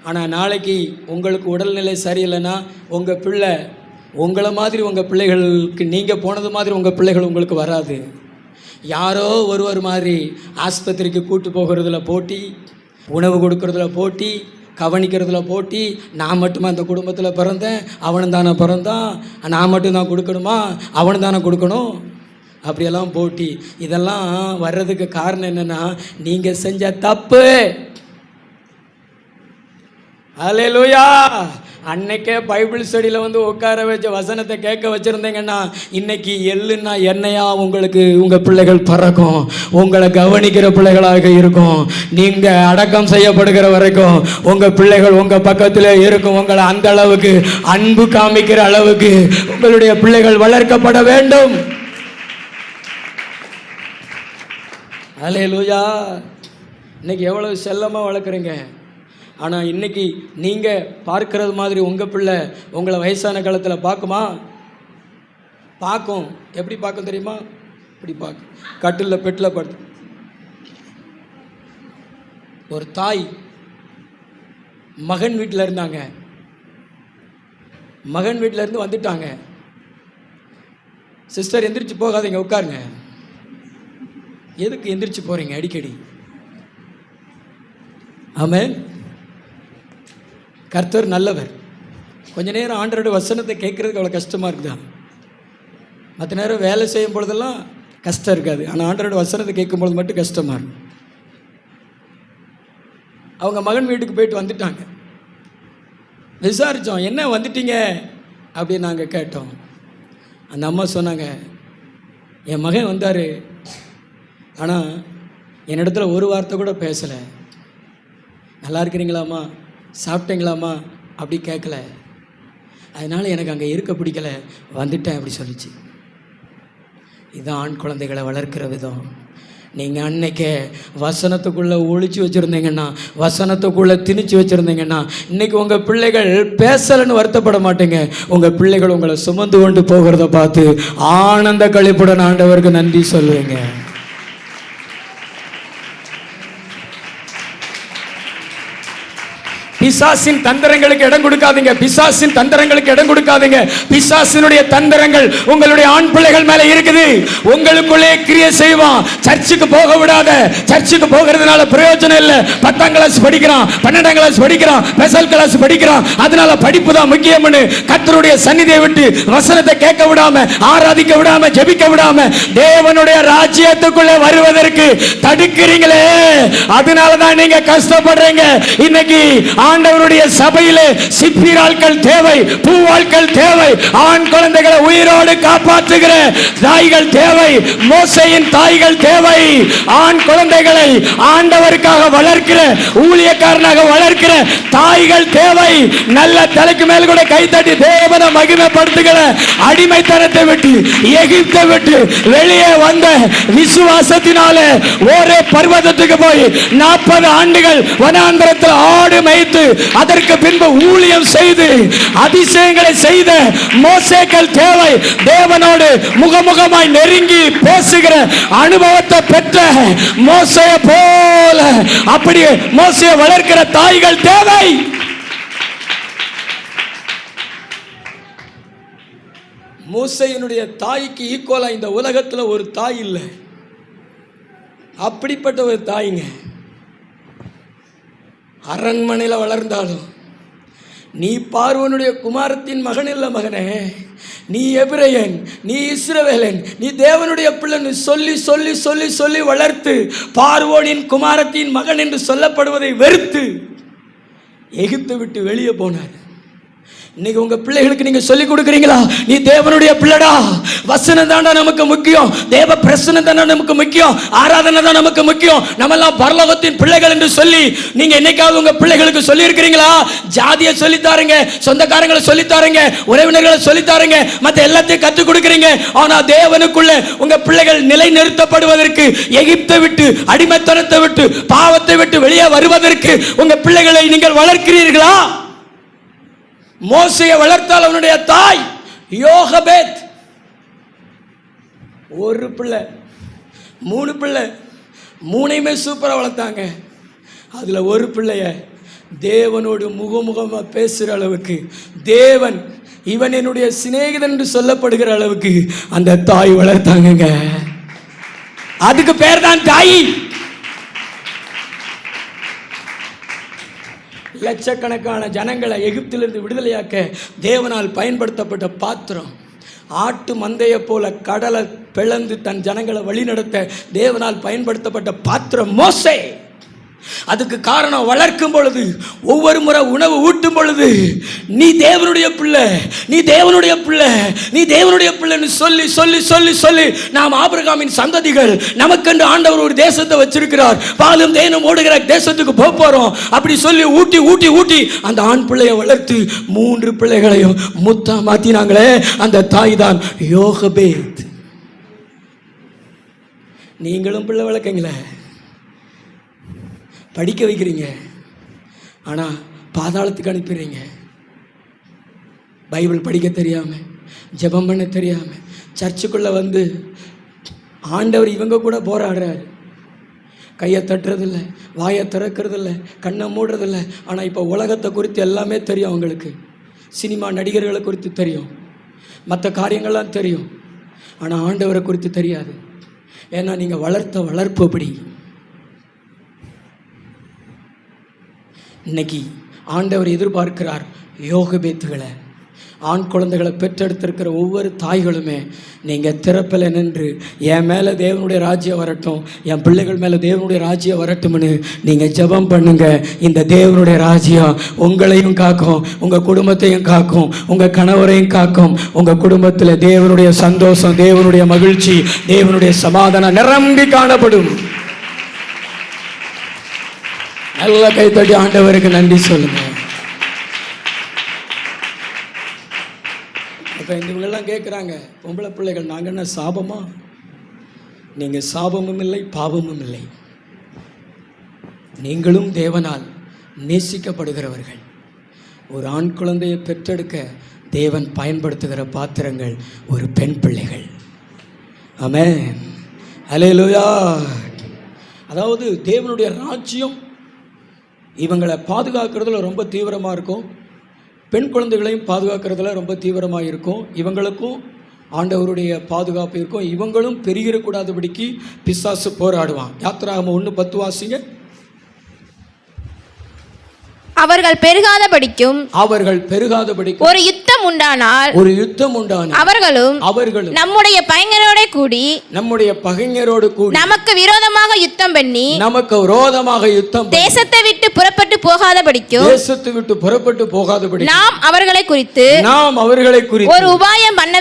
ஆனால் நாளைக்கு உங்களுக்கு உடல்நிலை சரியில்லைன்னா உங்கள் பிள்ளை உங்களை மாதிரி உங்கள் பிள்ளைகளுக்கு நீங்கள் போனது மாதிரி உங்கள் பிள்ளைகள் உங்களுக்கு வராது. யாரோ ஒருவர் மாதிரி ஆஸ்பத்திரிக்கு கூட்டு போகிறதுல போட்டி, உணவு கொடுக்கறதுல போட்டி, கவனிக்கிறதுல போட்டி. நான் மட்டுமா அந்த குடும்பத்தில் பிறந்தேன், அவனும் தானே பிறந்தான், நான் மட்டும்தான் கொடுக்கணுமா, அவனு தானே கொடுக்கணும், அப்படியெல்லாம் போட்டி. இதெல்லாம் வர்றதுக்கு காரணம் என்னென்னா நீங்கள் செஞ்ச தப்பு. அல்லேலூயா. அன்னைக்கே பைபிள் ஸ்டடியில் வந்து உட்கார வச்ச வசனத்தை கேட்க வச்சுருந்தீங்கன்னா இன்னைக்கு எள்ளுன்னா என்னையா உங்களுக்கு உங்கள் பிள்ளைகள் பறக்கும், உங்களை கவனிக்கிற பிள்ளைகளாக இருக்கும். நீங்கள் அடக்கம் செய்யப்படுகிற வரைக்கும் உங்கள் பிள்ளைகள் உங்கள் பக்கத்தில் இருக்கும். உங்களை அந்த அளவுக்கு அன்பு காமிக்கிற அளவுக்கு உங்களுடைய பிள்ளைகள் வளர்க்கப்பட வேண்டும். அல்லேலூயா. இன்னைக்கு எவ்வளவு செல்லமாக வளர்க்குறீங்க. ஆனால் இன்றைக்கி நீங்கள் பார்க்கறது மாதிரி உங்கள் பிள்ளை உங்களை வயசான காலத்தில் பார்க்குமா? பார்க்கும். எப்படி பார்க்கும் தெரியுமா? இப்படி பார்க்கும். கட்டிலில் பெட்டில் படுத்து. ஒரு தாய் மகன் வீட்டில் இருந்தாங்க. மகன் வீட்டில் இருந்து வந்துட்டாங்க. சிஸ்டர் எந்திரிச்சு போகாதீங்க, உட்காருங்க. எதுக்கு எந்திரிச்சு போகிறீங்க அடிக்கடி? ஆமென். கர்த்தர் நல்லவர். கொஞ்ச நேரம் ஆண்டவருடைய வசனத்தை கேட்குறதுக்கு அவ்வளோ கஷ்டமாக இருக்குதா? மற்ற நேரம் வேலை செய்யும் பொழுதெல்லாம் கஷ்டம் இருக்காது, ஆனால் ஆண்டவருடைய வசனத்தை கேட்கும்பொழுது மட்டும் கஷ்டமாக இருக்கும். அவங்க மகன் வீட்டுக்கு போயிட்டு வந்துட்டாங்க. விசாரித்தோம், என்ன வந்துட்டீங்க அப்படின்னு நாங்கள் கேட்டோம். அந்த அம்மா சொன்னாங்க, என் மகன் வந்தார், ஆனால் என்னிடத்துல ஒரு வார்த்தை கூட பேசலை. நல்லா இருக்கிறீங்களாம்மா, சாப்பிட்டீங்களாம்மா அப்படி கேட்கல. அதனால் எனக்கு அங்கே இருக்க பிடிக்கல, வந்துட்டேன் அப்படி சொல்லிச்சு. இதுதான் ஆண் குழந்தைகளை வளர்க்கிற விதம். நீங்கள் அன்னைக்கே வசனத்துக்குள்ளே ஒழிச்சு வச்சுருந்தீங்கன்னா, வசனத்துக்குள்ளே திணிச்சு வச்சுருந்தீங்கன்னா, இன்றைக்கி உங்கள் பிள்ளைகள் பேசலைன்னு வருத்தப்பட மாட்டீங்க. உங்கள் பிள்ளைகள் உங்களை சுமந்து கொண்டு போகிறத பார்த்து ஆனந்த களிப்புடன் ஆண்டவருக்கு நன்றி சொல்லுவீங்க. பிசாசின் தந்திரங்களுக்கு இடம் கொடுக்காதீங்க. பிசாசின் தந்திரங்களுக்கு இடம் கொடுக்காதீங்க. பிசாசினுடைய தந்திரங்கள் உங்களுடைய ஆண் பிள்ளைகள் மேல இருக்குது. உங்களுக்குள்ளே கிரியை செய்வான். சர்ச்சுக்கு போக விடாத. சர்ச்சுக்கு போகிறதுனால பிரயோஜனம் இல்லை. 10ஆம் கிளாஸ் படிக்கிறான், 12ஆம் கிளாஸ் படிக்கிறான், ஸ்பெஷல் கிளாஸ் படிக்கிறான், அதனால படிப்பு தான் முக்கியம்னு கர்த்தருடைய சந்நிதியை விட்டு வசனத்தை கேட்க விடாம, ஆராதிக்க விடாம, ஜெபிக்க விடாம தேவனுடைய ராஜ்யத்துக்குள்ளே வருவதற்கு தடுக்கிறீங்களே. அதனாலதான் நீங்க கஷ்டப்படுறீங்க. இன்னைக்கு ஆண்டவருடைய சபையிலே சிப்பிராள்கள் தேவை, பூவாள்கள் தேவை, ஆண் குழந்தைகளை உயிரோடு காப்பாற்றுகிற தாய்கள் தேவை, மோசேயின் தாய்கள் தேவை. ஆண் குழந்தைகளை ஆண்டவருக்காக வளர்க்கிற, ஊழியக்காரனாக வளர்க்கிற தாய்கள் தேவை. நல்ல தலைக்கு மேல் கூட கைத்தட்டி தேவனை மகிமைப்படுத்துகிற, அடிமைத்தனத்தை விட்டு எகிப்தை விட்டு வெளியே வந்த விசுவாசத்தினாலே ஒரே பர்வதத்துக்கு போய் 40 ஆண்டுகள் வனாந்தரத்தில் ஆடு மேய்த்து அதற்கு பின்பு ஊழியம் செய்து அதிசயங்களை செய்த மோசேக்கள் தேவை. தேவனோடு முகமுகமாய் நெருங்கி பேசுகிற அனுபவத்தை பெற்ற மோசே போல அப்படியே மோசேயை வளர்க்கிற தாய்கள் தேவை. மோசேயினுடைய தாய்க்கு ஈக்குவலா இந்த உலகத்தில் ஒரு தாய் இல்லை. அப்படிப்பட்ட ஒரு தாய்ங்க. அரண்மனையில் வளர்ந்தாலும் நீ பார்வோனுடைய குமாரத்தின் மகன் இல்ல மகனே, நீ எபிரேயன், நீ இஸ்ரவேலன், நீ தேவனுடைய பிள்ளைன்னு சொல்லி சொல்லி சொல்லி சொல்லி வளர்த்து பார்வோனின் குமாரத்தின் மகன் என்று சொல்லப்படுவதை வெறுத்து எகிப்தை விட்டு வெளியே போனார். இன்னைக்கு உங்க பிள்ளைகளுக்கு நீங்க சொல்லி கொடுக்குறீங்களா? நீ தேவனுடைய பிள்ளைடா, வசனம் தாண்டா நமக்கு முக்கியம், தேவ பிரசன்னம் தாண்டா நமக்கு முக்கியம், ஆராதனை தான் நமக்கு முக்கியம், நம்ம எல்லாம் பரலோகத்தின் பிள்ளைகள் என்று சொல்லி நீங்க என்னைக்காவது உங்க பிள்ளைகளுக்கு சொல்லி இருக்கிறீங்களா? ஜாதியை சொல்லி தாருங்க, சொந்தக்காரங்களை சொல்லி தாருங்க, உறவினர்களை சொல்லி தாருங்க, மற்ற எல்லாத்தையும் கற்றுக் கொடுக்குறீங்க. ஆனா தேவனுக்குள்ள உங்க பிள்ளைகள் நிலை நிறுத்தப்படுவதற்கு, எகிப்தை விட்டு, அடிமைத்தனத்தை விட்டு, பாவத்தை விட்டு வெளியே வருவதற்கு உங்க பிள்ளைகளை நீங்கள் வளர்க்கிறீர்களா? மோசேயை வளர்த்தால் அவனுடைய தாய் யோகபேத், ஒரு பிள்ளை, 3 பிள்ளை, 3யுமே சூப்பராக வளர்த்தாங்க. அதில் ஒரு பிள்ளைய தேவனோடு முகமுகமாக பேசுகிற அளவுக்கு, தேவன் இவன் என்னுடைய சிநேகிதன் என்று சொல்லப்படுகிற அளவுக்கு அந்த தாய் வளர்த்தாங்க. அதுக்கு பேர் தான் தாய். லட்சக்கணக்கான ஜனங்களை எகிப்திலிருந்து விடுதலையாக்க தேவனால் பயன்படுத்தப்பட்ட பாத்திரம். ஆட்டு மந்தையை போல கடலை பிளந்து தன் ஜனங்களை வழிநடத்த தேவனால் பயன்படுத்தப்பட்ட பாத்திரம் மோசே. அதுக்கு காரணம், வளர்க்கும் பொழுது, ஒவ்வொரு முறை உணவு ஊட்டும் பொழுது, நீ தேவனுடைய பிள்ளை, நீ தேவனுடைய பிள்ளை, நீ தேவனுடைய பிள்ளைன்னு சொல்லி சொல்லி சொல்லி சொல்லி நாம் ஆபிரகாமின் சந்ததிகள், நமக்கென்று ஆண்டவர் ஒரு தேசத்தை வச்சிருக்கிறார், பாலும் தேனும் ஓடுகிற தேசத்துக்கு போறோம் அப்படி சொல்லி ஊட்டி ஊட்டி ஊட்டி அந்த ஆண் பிள்ளையை வளர்த்து 3 பிள்ளைகளையும் முத்தா மாத்தினாங்களே, அந்த தாய் தான் யோகபேத். நீங்களும் பிள்ளை வளர்க்கீங்களே, படிக்க வைக்கிறீங்க, ஆனால் பாதாளத்துக்கு அனுப்பிடுறீங்க. பைபிள் படிக்க தெரியாமல், ஜெபம் பண்ண தெரியாமல், சர்ச்சுக்குள்ளே வந்து ஆண்டவர் இவங்க கூட போராடுறாரு. கையை தட்டுறதில்ல, வாயை திறக்கிறதில்ல, கண்ணை மூடுறதில்ல. ஆனால் இப்போ உலகத்தை குறித்து எல்லாமே தெரியும் அவங்களுக்கு. சினிமா நடிகர்களை குறித்து தெரியும், மற்ற காரியங்கள்லாம் தெரியும். ஆனால் ஆண்டவரை குறித்து தெரியாது. ஏன்னா நீங்கள் வளர்த்த வளர்ப்பு அப்படி. இன்னைக்கு ஆண்டவர் எதிர்பார்க்கிறார் யோகபேத்துகளை. ஆண் குழந்தைகளை பெற்றெடுத்திருக்கிற ஒவ்வொரு தாய்களுமே நீங்கள் திறப்பில் நின்று என் மேலே தேவனுடைய ராஜ்யம் வரட்டும், என் பிள்ளைகள் மேலே தேவனுடைய ராஜ்யம் வரட்டும்னு நீங்கள் ஜெபம் பண்ணுங்க. இந்த தேவனுடைய ராஜ்யம் உங்களையும் காக்கும், உங்கள் குடும்பத்தையும் காக்கும், உங்கள் கணவரையும் காக்கும். உங்கள் குடும்பத்தில் தேவனுடைய சந்தோஷம், தேவனுடைய மகிழ்ச்சி, தேவனுடைய சமாதானம் நிரம்பி காணப்படும். நல்ல கைத்தட்டி ஆண்டவருக்கு நன்றி சொல்லுங்க. இப்போ இவங்கெல்லாம் கேட்குறாங்க, பொம்பளை பிள்ளைகள் நாங்கள் என்ன சாபமா? நீங்கள் சாபமும் இல்லை, பாவமும் இல்லை. நீங்களும் தேவனால் நேசிக்கப்படுகிறவர்கள். ஒரு ஆண் குழந்தையை பெற்றெடுக்க தேவன் பயன்படுத்துகிற பாத்திரங்கள் ஒரு பெண் பிள்ளைகள். ஆமென், அல்லேலூயா. அதாவது தேவனுடைய ராஜ்யம் இவங்களை பாதுகாக்கிறதுல ரொம்ப தீவிரமாக இருக்கும். பெண் குழந்தைகளையும் பாதுகாக்கிறதுல ரொம்ப தீவிரமாக இருக்கும். இவங்களுக்கும் ஆண்டவருடைய பாதுகாப்பு இருக்கும். இவங்களும் பெருகிடக்கூடாதபடிக்கு பிசாசு போராடுவான். யாத்திராகமம் 1:10 வாசிங்க. அவர்கள் பெருகாதபடிக்கும் ஒரு யுத்தம் உண்டானால் அவர்களும் நம்முடைய பகைஞரோடு கூடி நமக்கு விரோதமாக யுத்தம் பண்ணி தேசத்தை விட்டு புறப்பட்டு போகாதபடிக்கும் நாம் அவர்களை குறித்து ஒரு உபாயம் பண்ண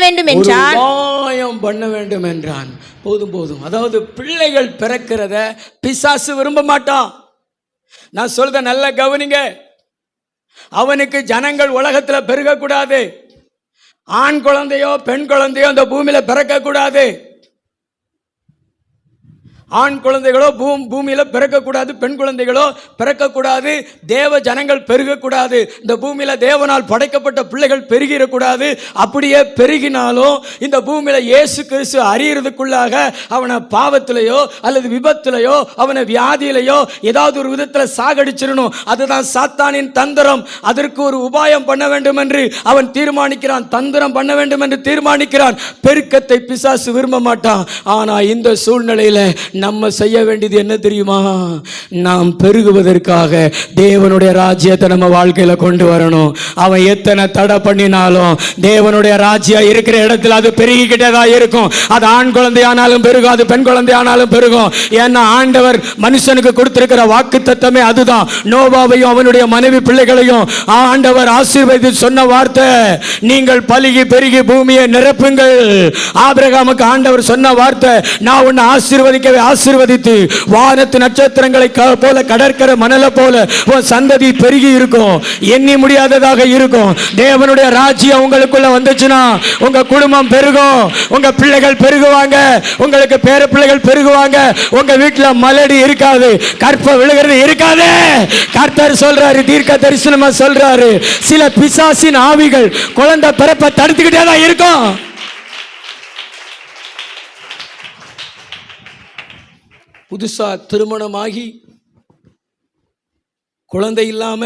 வேண்டும் என்றான். போதும். அதாவது பிள்ளைகள் பிறக்கிறத பிசாசு விரும்ப மாட்டான். நான் சொல்றத நல்ல கவனிங்க. அவனுக்கு ஜனங்கள் உலகத்தில் பெருகக்கூடாது. ஆண் குழந்தையோ பெண் குழந்தையோ அந்த பூமியில பிறக்கக்கூடாது. ஆண் குழந்தைகளோ பூமியில பிறக்கக்கூடாது, பெண் குழந்தைகளோ பிறக்கக்கூடாது. தேவ ஜனங்கள் பெருகக்கூடாது. இந்த பூமியில தேவனால் படைக்கப்பட்ட பிள்ளைகள் பெருகிடக்கூடாது. அப்படியே பெருகினாலும் இந்த பூமியில இயேசு கிறிஸ்து அறியறதுக்குள்ளாக அவனை பாவத்திலேயோ அல்லது விபத்திலேயோ அவனை வியாதியிலையோ ஏதாவது ஒரு விதத்தில் சாகடிச்சிடணும். அதுதான் சாத்தானின் தந்திரம். அதற்கு ஒரு உபாயம் பண்ண வேண்டும் என்று அவன் தீர்மானிக்கிறான். தந்திரம் பண்ண வேண்டும் என்று தீர்மானிக்கிறான். பெருக்கத்தை பிசாசு விரும்ப மாட்டான். ஆனா இந்த சூழ்நிலையில நம்ம செய்ய வேண்டியது என்ன தெரியுமா? நாம் பெருகுவதற்காக தேவனுடைய ராஜ்யத்தை நம்ம வாழ்க்கையில கொண்டு வரணும். அவன் எத்தனை தடை பண்ணினாலும் தேவனுடைய ராஜ்யம் இருக்கிற இடத்துல அது பெருகிக்கிட்டே தான் இருக்கும். அது ஆண் குழந்தையானாலும் பெருகும், பெண் குழந்தையானாலும் பெருகும். ஏன்னா ஆண்டவர் மனுஷனுக்கு கொடுத்திருக்கிற வாக்குத்தத்தமே அதுதான். நோவாவையும் அவனுடைய மனைவி பிள்ளைகளையும் ஆண்டவர் ஆசீர்வதித்து சொன்ன வார்த்தை, நீங்கள் பலுகி பெருகி பூமியை நிரப்புங்கள். ஆபிரகாமுக்கு ஆண்டவர் சொன்ன வார்த்தை, நான் உன்னை ஆசீர்வதித்து வானத்து நட்சத்திரங்களை போல கடற்கரை மணலை போல உன் சந்ததி பெருகி இருக்கும், எண்ணி முடியாததாக இருக்கும். தேவனுடைய ராஜ்யம் உங்களுக்குள்ள வந்துச்சுன்னா உங்க குடும்பம் பெருகும், உங்க பிள்ளைகள் பெருகுவாங்க, உங்களுக்கு பேர பிள்ளைகள் பெருகுவாங்க. உங்க வீட்டுல மலடி இருக்காது, கற்ப விழுகிறது இருக்காது. கர்த்தர் சொல்றாரு, தீர்க்க தரிசனமா சொல்றாரு, சில பிசாசின் ஆவிகள் குழந்தை பிறப்பை தடுத்துக்கிட்டே தான் இருக்கும். புதுசா திருமணமாகி குழந்தை இல்லாம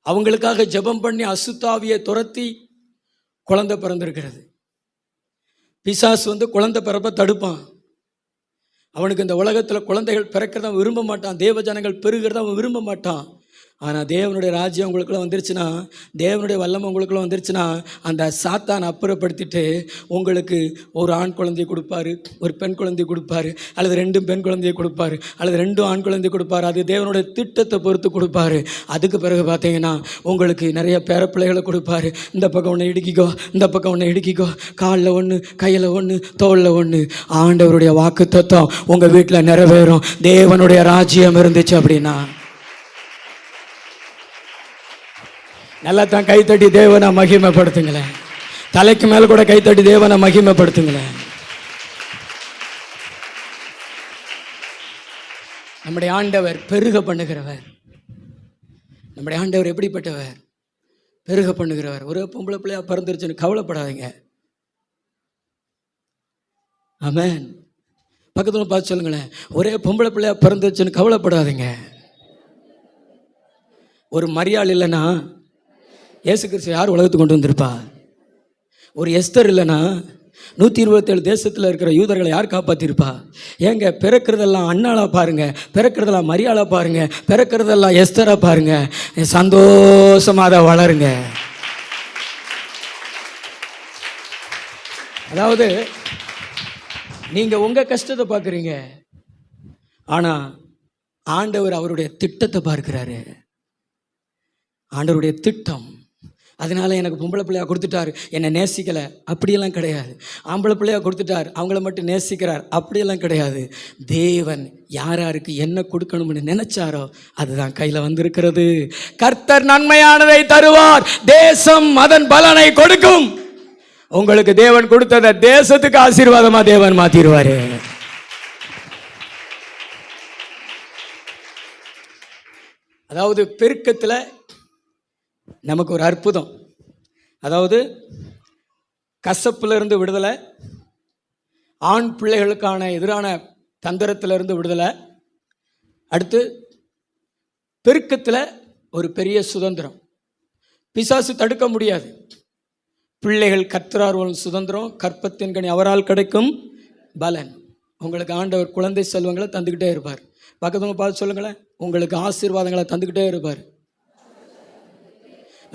அவங்களுக்காக ஜெபம் பண்ணி அசுத்தாவியை துரத்தி குழந்தை பிறந்திருக்கிறது. பிசாசு குழந்தை பிறப்பை தடுப்பான். அவனுக்கு இந்த உலகத்தில் குழந்தைகள் பிறக்கிறத அவன் விரும்ப மாட்டான். தேவ ஜனங்கள் பெருகிறத அவன் விரும்ப மாட்டான். ஆனால் தேவனுடைய ராஜ்யம் உங்களுக்குள்ள வந்துருச்சுன்னா, தேவனுடைய வல்லமை உங்களுக்குள்ள வந்துருச்சுன்னா, அந்த சாத்தான் அப்புறப்படுத்திட்டு உங்களுக்கு ஒரு ஆண் குழந்தையை கொடுப்பாரு, ஒரு பெண் குழந்தையை கொடுப்பாரு, அல்லது 2 பெண் குழந்தையை கொடுப்பாரு, அல்லது 2 ஆண் குழந்தையை கொடுப்பாரு. அது தேவனுடைய திட்டத்தை பொறுத்து கொடுப்பாரு. அதுக்கு பிறகு பார்த்தீங்கன்னா உங்களுக்கு நிறைய பேரப்பிள்ளைகளை கொடுப்பாரு. இந்த பக்கம் ஒன்று இடுக்கிக்கோ, இந்த பக்கம் ஒன்று இடுக்கிக்கோ, காலில் ஒன்று, கையில் ஒன்று, தோளில் ஒன்று. ஆண்டவருடைய வாக்கு தத்துவம் உங்கள் வீட்டில் நிறைவேறும். தேவனுடைய ராஜ்யம் இருந்துச்சு அப்படின்னா. நல்லா தான் கைத்தட்டி தேவனை மகிமைப்படுத்துங்களேன். தலைக்கு மேல கூட கைத்தட்டி தேவனை மகிமைப்படுத்துங்களேன். நம்முடைய ஆண்டவர் பெருக பண்ணுகிறவர். நம்முடைய ஆண்டவர் எப்படிப்பட்டவர்? பெருக பண்ணுகிறவர். ஒரு பொம்பளை பிள்ளையா பிறந்துருச்சுன்னு கவலைப்படாதீங்க. ஆமென். பக்கத்துல பார்த்து சொல்லுங்களேன், ஒரே பொம்பளை பிள்ளையா பிறந்துருச்சுன்னு கவலைப்படாதீங்க. ஒரு மரியாள் இல்லைன்னா இயேசு கிறிஸ்து யார் உலகத்துக்கு கொண்டு வந்திருப்பா? ஒரு எஸ்தர் இல்லைன்னா 127 தேசத்தில் இருக்கிற யூதர்களை யார் காப்பாற்றிருப்பா? ஏங்க, பிறக்கிறதெல்லாம் அண்ணாளா பாருங்க, பிறக்கிறதெல்லாம் மரியாளா பாருங்க, பிறக்கிறதெல்லாம் எஸ்தரா பாருங்க. சந்தோஷமாக அதை வளருங்க. அதாவது நீங்க உங்க கஷ்டத்தை பார்க்குறீங்க, ஆனா ஆண்டவர் அவருடைய திட்டத்தை பார்க்கிறாரு. ஆண்டவருடைய திட்டம். அதனால எனக்கு பொம்பளை பிள்ளையா கொடுத்துட்டார், என்னை நேசிக்கலை, அப்படியெல்லாம் கிடையாது. ஆம்பளை பிள்ளையா கொடுத்துட்டார், அவங்கள மட்டும் நேசிக்கிறார், அப்படியெல்லாம் கிடையாது. தேவன் யாராருக்கு என்ன கொடுக்கணும்னு நினைச்சாரோ அதுதான் கையில் வந்திருக்கிறது. கர்த்தர் நன்மையானதை தருவார், தேசம் அதன் பலனை கொடுக்கும். உங்களுக்கு தேவன் கொடுத்ததை தேசத்துக்கு ஆசீர்வாதமா தேவன் மாத்திடுவாரு. அதாவது பெருக்கத்தில் நமக்கு ஒரு அற்புதம். அதாவது கசப்பிலிருந்து விடுதலை, ஆண் பிள்ளைகளுக்கான எதிரான தந்திரத்திலிருந்து விடுதலை, அடுத்து பெருக்கத்தில் ஒரு பெரிய சுதந்திரம். பிசாசு தடுக்க முடியாது. பிள்ளைகள் கர்த்தரால் சுதந்திரம், கற்பத்தின் கனி அவரால் கிடைக்கும் பலன். உங்களுக்கு ஆண்டவர் குழந்தை செல்வங்களை தந்துக்கிட்டே இருப்பார். பக்கத்துவங்க பார்த்து சொல்லுங்களேன், உங்களுக்கு ஆசீர்வாதங்களை தந்துக்கிட்டே இருப்பார்.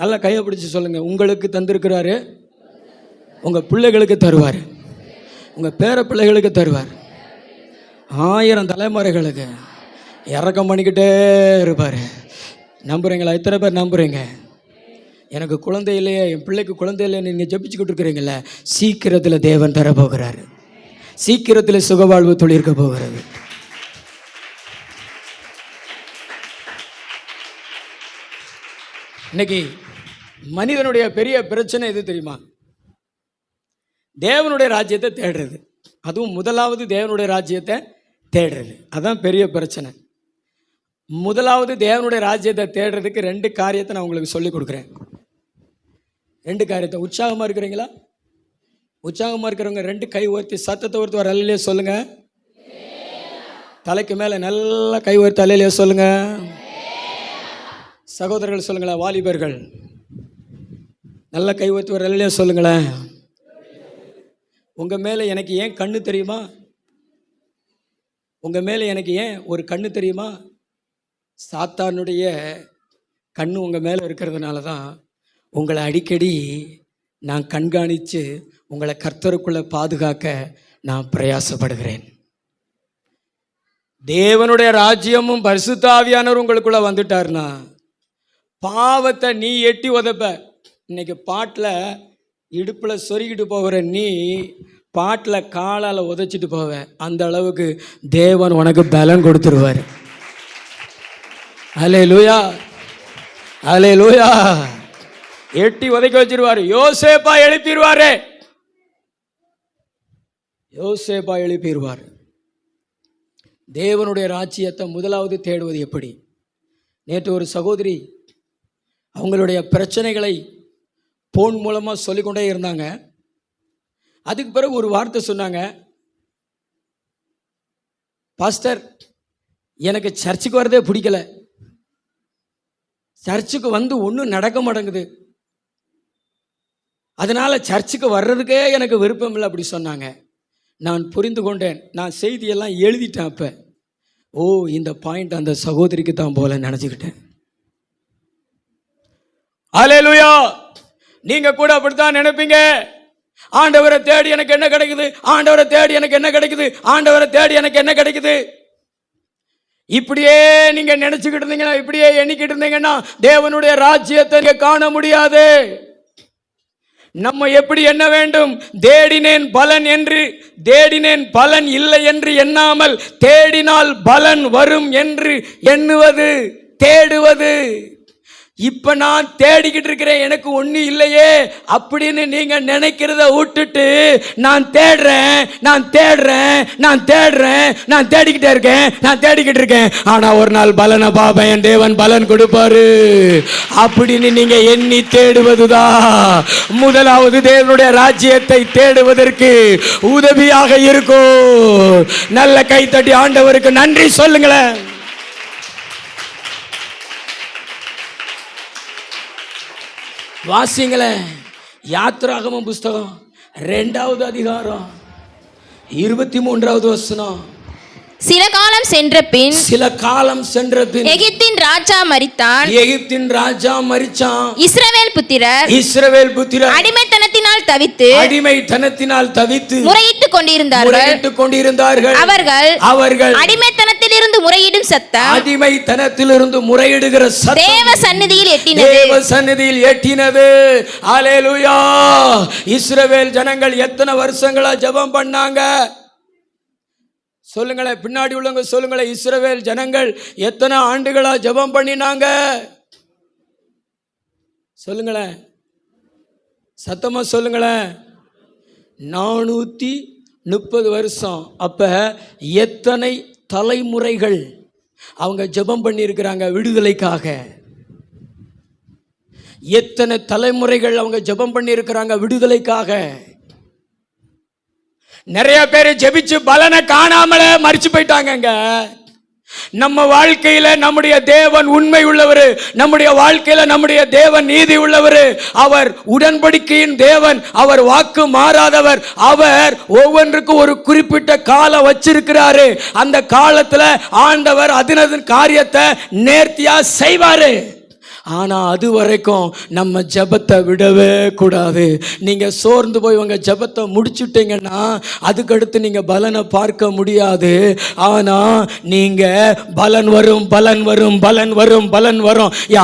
நல்லா கையை பிடிச்சி சொல்லுங்க, உங்களுக்கு தந்திருக்கிறாரு, உங்கள் பிள்ளைகளுக்கு தருவார், உங்கள் பேர பிள்ளைகளுக்கு தருவார், 1000 தலைமுறைகளுக்கு இறக்கம் பண்ணிக்கிட்டே இருப்பார். நம்புறீங்களா? எத்தனை பேர் நம்புறீங்க? எனக்கு குழந்தை இல்லையே, என் பிள்ளைக்கு குழந்தை இல்லையே நீங்கள் ஜெபிச்சுக்கிட்டு இருக்கிறீங்கள, சீக்கிரத்தில் தேவன் தரப்போகிறாரு. சீக்கிரத்தில் சுகவாழ்வு தொழிற்க போகிறது. இன்னைக்கு மனிதனுடைய பெரிய பிரச்சனை எது தெரியுமா? தேவனுடைய ராஜ்யத்தை தேடுறது. அதுவும் முதலாவது தேவனுடைய ராஜ்யத்தை தேடுறது, அதான் பெரிய பிரச்சனை. முதலாவது தேவனுடைய ராஜ்யத்தை தேடுறதுக்கு 2 காரியத்தை நான் உங்களுக்கு சொல்லி கொடுக்குறேன். 2 காரியத்தை. உற்சாகமாக இருக்கிறீங்களா? உற்சாகமாக இருக்கிறவங்க 2 கை உயர்த்தி சத்தத்தை ஒருத்தர் வர அல்லையே சொல்லுங்க. தலைக்கு மேலே நல்லா கை உயர்த்தி அல்லையே சொல்லுங்க. சகோதரர்கள் சொல்லுங்களேன், வாலிபர்கள் நல்லா கை உயர்த்தி வர அல்லையே சொல்லுங்களேன். உங்கள் மேலே எனக்கு ஏன் கண்ணு தெரியுமா? உங்கள் மேலே எனக்கு ஏன் ஒரு கண்ணு தெரியுமா? சாத்தானுடைய கண்ணு உங்கள் மேலே இருக்கிறதுனால தான் உங்களை அடிக்கடி நான் கண்காணித்து உங்களை கர்த்தருக்குள்ளே பாதுகாக்க நான் பிரயாசப்படுகிறேன். தேவனுடைய ராஜ்யமும் பரிசுத்த ஆவியானவர் உங்களுக்குள்ளே வந்துட்டார்னா பாவத்தை நீ எட்டி உதப்ப. இன்னைக்கு பாட்டில் இடுப்பில் சொருகிட்டு போகிற நீ பாட்டில் காலால் உதைச்சிட்டு போவ. அந்த அளவுக்கு தேவன் உனக்கு பலன் கொடுத்துருவார். அல்லேலூயா, அல்லேலூயா. எட்டி உதைக்க வச்சிருவாரு. யோசேப்பா எழுப்பிடுவாரு, யோசேப்பா எழுப்பிடுவார். தேவனுடைய ராஜ்யத்தை முதலாவது தேடுவது எப்படி? நேற்று ஒரு சகோதரி அவங்களுடைய பிரச்சனைகளை போன் மூலமாக சொல்லிக்கொண்டே இருந்தாங்க. அதுக்கு பிறகு ஒரு வார்த்தை சொன்னாங்க, பாஸ்டர் எனக்கு சர்ச்சுக்கு வரதே பிடிக்கல, சர்ச்சுக்கு வந்து ஒன்றும் நடக்க மாட்டேங்குது, அதனால சர்ச்சுக்கு வர்றதுக்கே எனக்கு விருப்பம் இல்லை அப்படி சொன்னாங்க. நான் புரிந்து கொண்டேன். நான் செய்தியெல்லாம் எழுதிட்டேன். அப்போ ஓ, இந்த பாயிண்ட் அந்த சகோதரிக்கு தான் போல நினச்சிக்கிட்டேன். அல்லேலூயா. நீங்க கூட அப்படித்தான் நினைப்பீங்க. ஆண்டவரை தேடி எனக்கு என்ன கிடைக்குது, ஆண்டவரை தேடி எனக்கு என்ன கிடைக்குது, ஆண்டவரை தேடி எனக்கு என்ன கிடைக்குது, இப்படியே நீங்க நினைச்சுக்கிட்டு இருந்தீங்கன்னா, இப்படியே எண்ணிக்கிட்டு இருந்தீங்கன்னா தேவனுடைய ராஜ்யத்தை நீங்க காண முடியாது. நம்ம எப்படி எண்ண வேண்டும்? தேடினேன் பலன் என்று, தேடினேன் பலன் இல்லை என்று எண்ணாமல் தேடினால் பலன் வரும் என்று எண்ணுவது, தேடுவது. இப்ப நான் தேடிக்கிட்டு இருக்கிறேன், எனக்கு ஒண்ணு இல்லையே அப்படின்னு நீங்க நினைக்கிறத விட்டுட்டு நான் தேடுறேன், நான் தேடுறேன், நான் தேடுறேன், நான் தேடிக்கிட்டே இருக்கேன், நான் தேடிக்கிட்டு இருக்கேன், ஆனா ஒரு நாள் பலனை பாப்பேன், என் தேவன் பலன் கொடுப்பாரு அப்படின்னு நீங்க எண்ணி தேடுவதுதான் முதலாவது தேவனுடைய ராஜ்யத்தை தேடுவதற்கு உதவியாக இருக்கும். நல்ல கைத்தட்டி ஆண்டவருக்கு நன்றி சொல்லுங்களேன். வாசிங்களேன், யாத்திராகமம் புஸ்தகம் 2வது அதிகாரம் 23வது வசனம். சில காலம் சென்ற பின், சில காலம் சென்ற பின் எகிப்தின் ராஜா மரித்தான், எகிப்தின் ராஜா மரிச்சான். இஸ்ரவேல் புத்திரர் அடிமைத்தனத்தினால் அடிமைத்தனத்தினால் தவித்து முறையிட்டுக் கொண்டிருந்தார்கள். அவர்கள் அடிமைத்தனத்திலிருந்து முறையிடும் சத்தம் முறையிடுகிற சத்தம் தேவ சந்நிதியில் எட்டினது. அல்லேலூயா. இஸ்ரவேல் ஜனங்கள் எத்தனை வருஷங்களா ஜெபம் பண்ணாங்க சொல்லுங்களேன். பின்னாடி உள்ளவங்க சொல்லுங்களேன். இஸ்ரவேல் ஜனங்கள் எத்தனை ஆண்டுகளா ஜெபம் பண்ணினாங்க சொல்லுங்களேன். சத்தமா சொல்லுங்களேன். 430 வருஷம். அப்ப எத்தனை தலைமுறைகள் அவங்க ஜெபம் பண்ணி இருக்கிறாங்க விடுதலைக்காக. எத்தனை தலைமுறைகள் அவங்க ஜெபம் பண்ணி இருக்கிறாங்க விடுதலைக்காக. நிறைய பேர் ஜெபிச்சு பலனை காணாமலே மரிச்சு போயிட்டாங்க. நம்ம வாழ்க்கையில நம்முடைய தேவன் உண்மை உள்ளவர், நம்முடைய வாழ்க்கையில நம்முடைய தேவன் நீதி உள்ளவர், அவர் உடன்படிக்கையின் தேவன், அவர் வாக்கு மாறாதவர். அவர் ஒவ்வொன்றுக்கும் ஒரு குறிப்பிட்ட காலம் வச்சிருக்கிறாரு. அந்த காலத்துல ஆண்டவர் அதனது காரியத்தை நேர்த்தியா செய்வாரு. ஆனா அது வரைக்கும் நம்ம ஜெபத்தை விடவே கூடாது. நீங்க சோர்ந்து போய் உங்க ஜெபத்தை முடிச்சுட்டீங்கன்னா அதுக்கடுத்து நீங்க பலனை பார்க்க முடியாது. ஆனா நீங்க பலன் வரும்.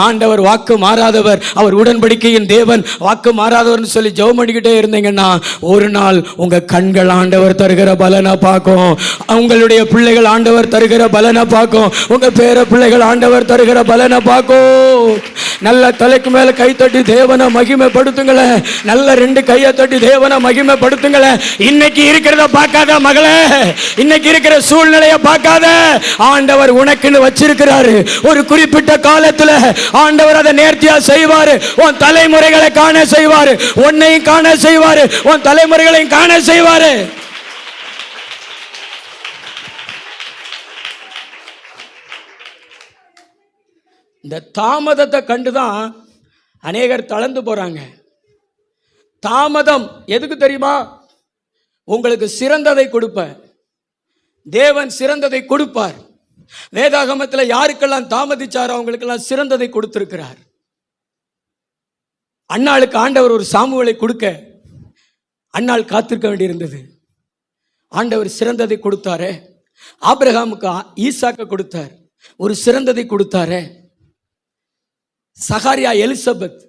ஆண்டவர் வாக்கு மாறாதவர், அவர் உடன்படிக்கையின் தேவன், வாக்கு மாறாதவர்னு சொல்லி ஜெபம் பண்ணிக்கிட்டே இருந்தீங்கன்னா ஒரு நாள் உங்க கண்கள் ஆண்டவர் தருகிற பலனை பார்க்கும். உங்களுடைய பிள்ளைகள் ஆண்டவர் தருகிற பலனை பார்க்கும். உங்க பேர பிள்ளைகள் ஆண்டவர் தருகிற பலனை பார்க்கும். நல்ல தலைக்கு மேல கை தட்டி தேவனை மகிமைப்படுத்துங்களேன். நல்ல 2 கையை தட்டி தேவனை மகிமைப்படுத்துங்களேன். இன்னைக்கு இருக்கிறத பார்க்காத மகளே, இன்னைக்கு இருக்கிற சூழ்நிலையை பார்க்காத. ஆண்டவர் உனக்குன்னு வச்சிருக்கிறாரு. ஒரு குறிப்பிட்ட காலத்துல ஆண்டவர் அதை நேர்த்தியா செய்வாரு. உன் தலைமுறைகளை காண செய்வாரு, உன்னையும் காண செய்வாரு, உன் தலைமுறைகளையும் காண செய்வாரு. இந்த தாமதத்தை கண்டுதான் அநேகர் தளர்ந்து போறாங்க. தாமதம் எதுக்கு தெரியுமா? உங்களுக்கு சிறந்ததை கொடுப்ப தேவன் சிறந்ததை கொடுப்பார். வேதாகமத்தில் யாருக்கெல்லாம் தாமதிச்சாரோ அவங்களுக்கெல்லாம் சிறந்ததை கொடுத்திருக்கிறார். அன்னாளுக்கு ஆண்டவர் ஒரு சாமுவேலை கொடுக்க அன்னாள் காத்திருக்க வேண்டியிருந்தது. ஆண்டவர் சிறந்ததை கொடுத்தாரே. ஆபிரகாமுக்கு ஈசாக்க கொடுத்தார், ஒரு சிறந்ததை கொடுத்தாரே. சகாரியா எலிசபெத்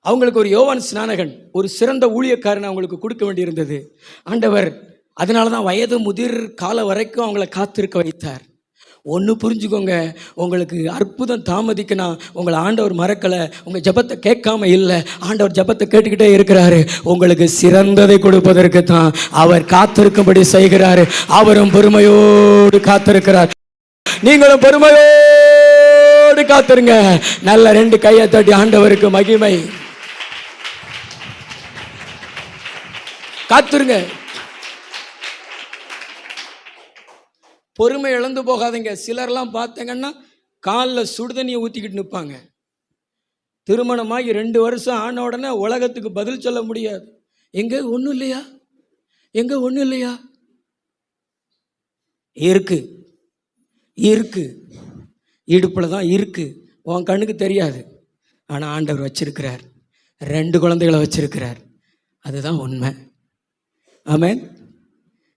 அவங்களுக்கு ஒரு யோவான் ஸ்நானகன், ஒரு சிறந்த ஊழியக்காரன் அவங்களுக்கு கொடுக்க வேண்டியிருந்தது. ஆண்டவர் அதனால தான் வயது முதிர் கால வரைக்கும் அவங்கள காத்திருக்க வைத்தார். ஒன்று புரிஞ்சுக்கோங்க, உங்களுக்கு அற்புதம் தாமதிக்கனா உங்களை ஆண்டவர் மறக்கலை, உங்கள் ஜெபத்தை கேட்காம இல்லை, ஆண்டவர் ஜெபத்தை கேட்டுக்கிட்டே இருக்கிறாரு. உங்களுக்கு சிறந்ததை கொடுப்பதற்கு தான் அவர் காத்திருக்கும்படி செய்கிறாரு. அவரும் பொறுமையோடு காத்திருக்கிறார். நீங்களும் பொறுமையோடு காத்திருங்க. நல்ல 2 கையை தட்டி ஆண்டவருக்கு மகிமை. காத்திருங்க. பொறுமை இழந்து போகாதீங்க. சிலர்லாம் பார்த்தீங்கன்னா காலில் சுடுதண்ணியை ஊற்றிக்கிட்டு நிற்பாங்க. திருமணமாகி 2 வருஷம் ஆன உடனே உலகத்துக்கு பதில் சொல்ல முடியாது. எங்க ஒன்றும் இல்லையா, எங்க ஒன்றும் இல்லையா? இருக்கு இருக்கு, இடுப்பில் தான் இருக்கு, உன் கண்ணுக்கு தெரியாது. ஆனால் ஆண்டவர் வச்சிருக்கிறார், 2 குழந்தைகளை வச்சிருக்கிறார். அதுதான் உண்மை. ஆமென்.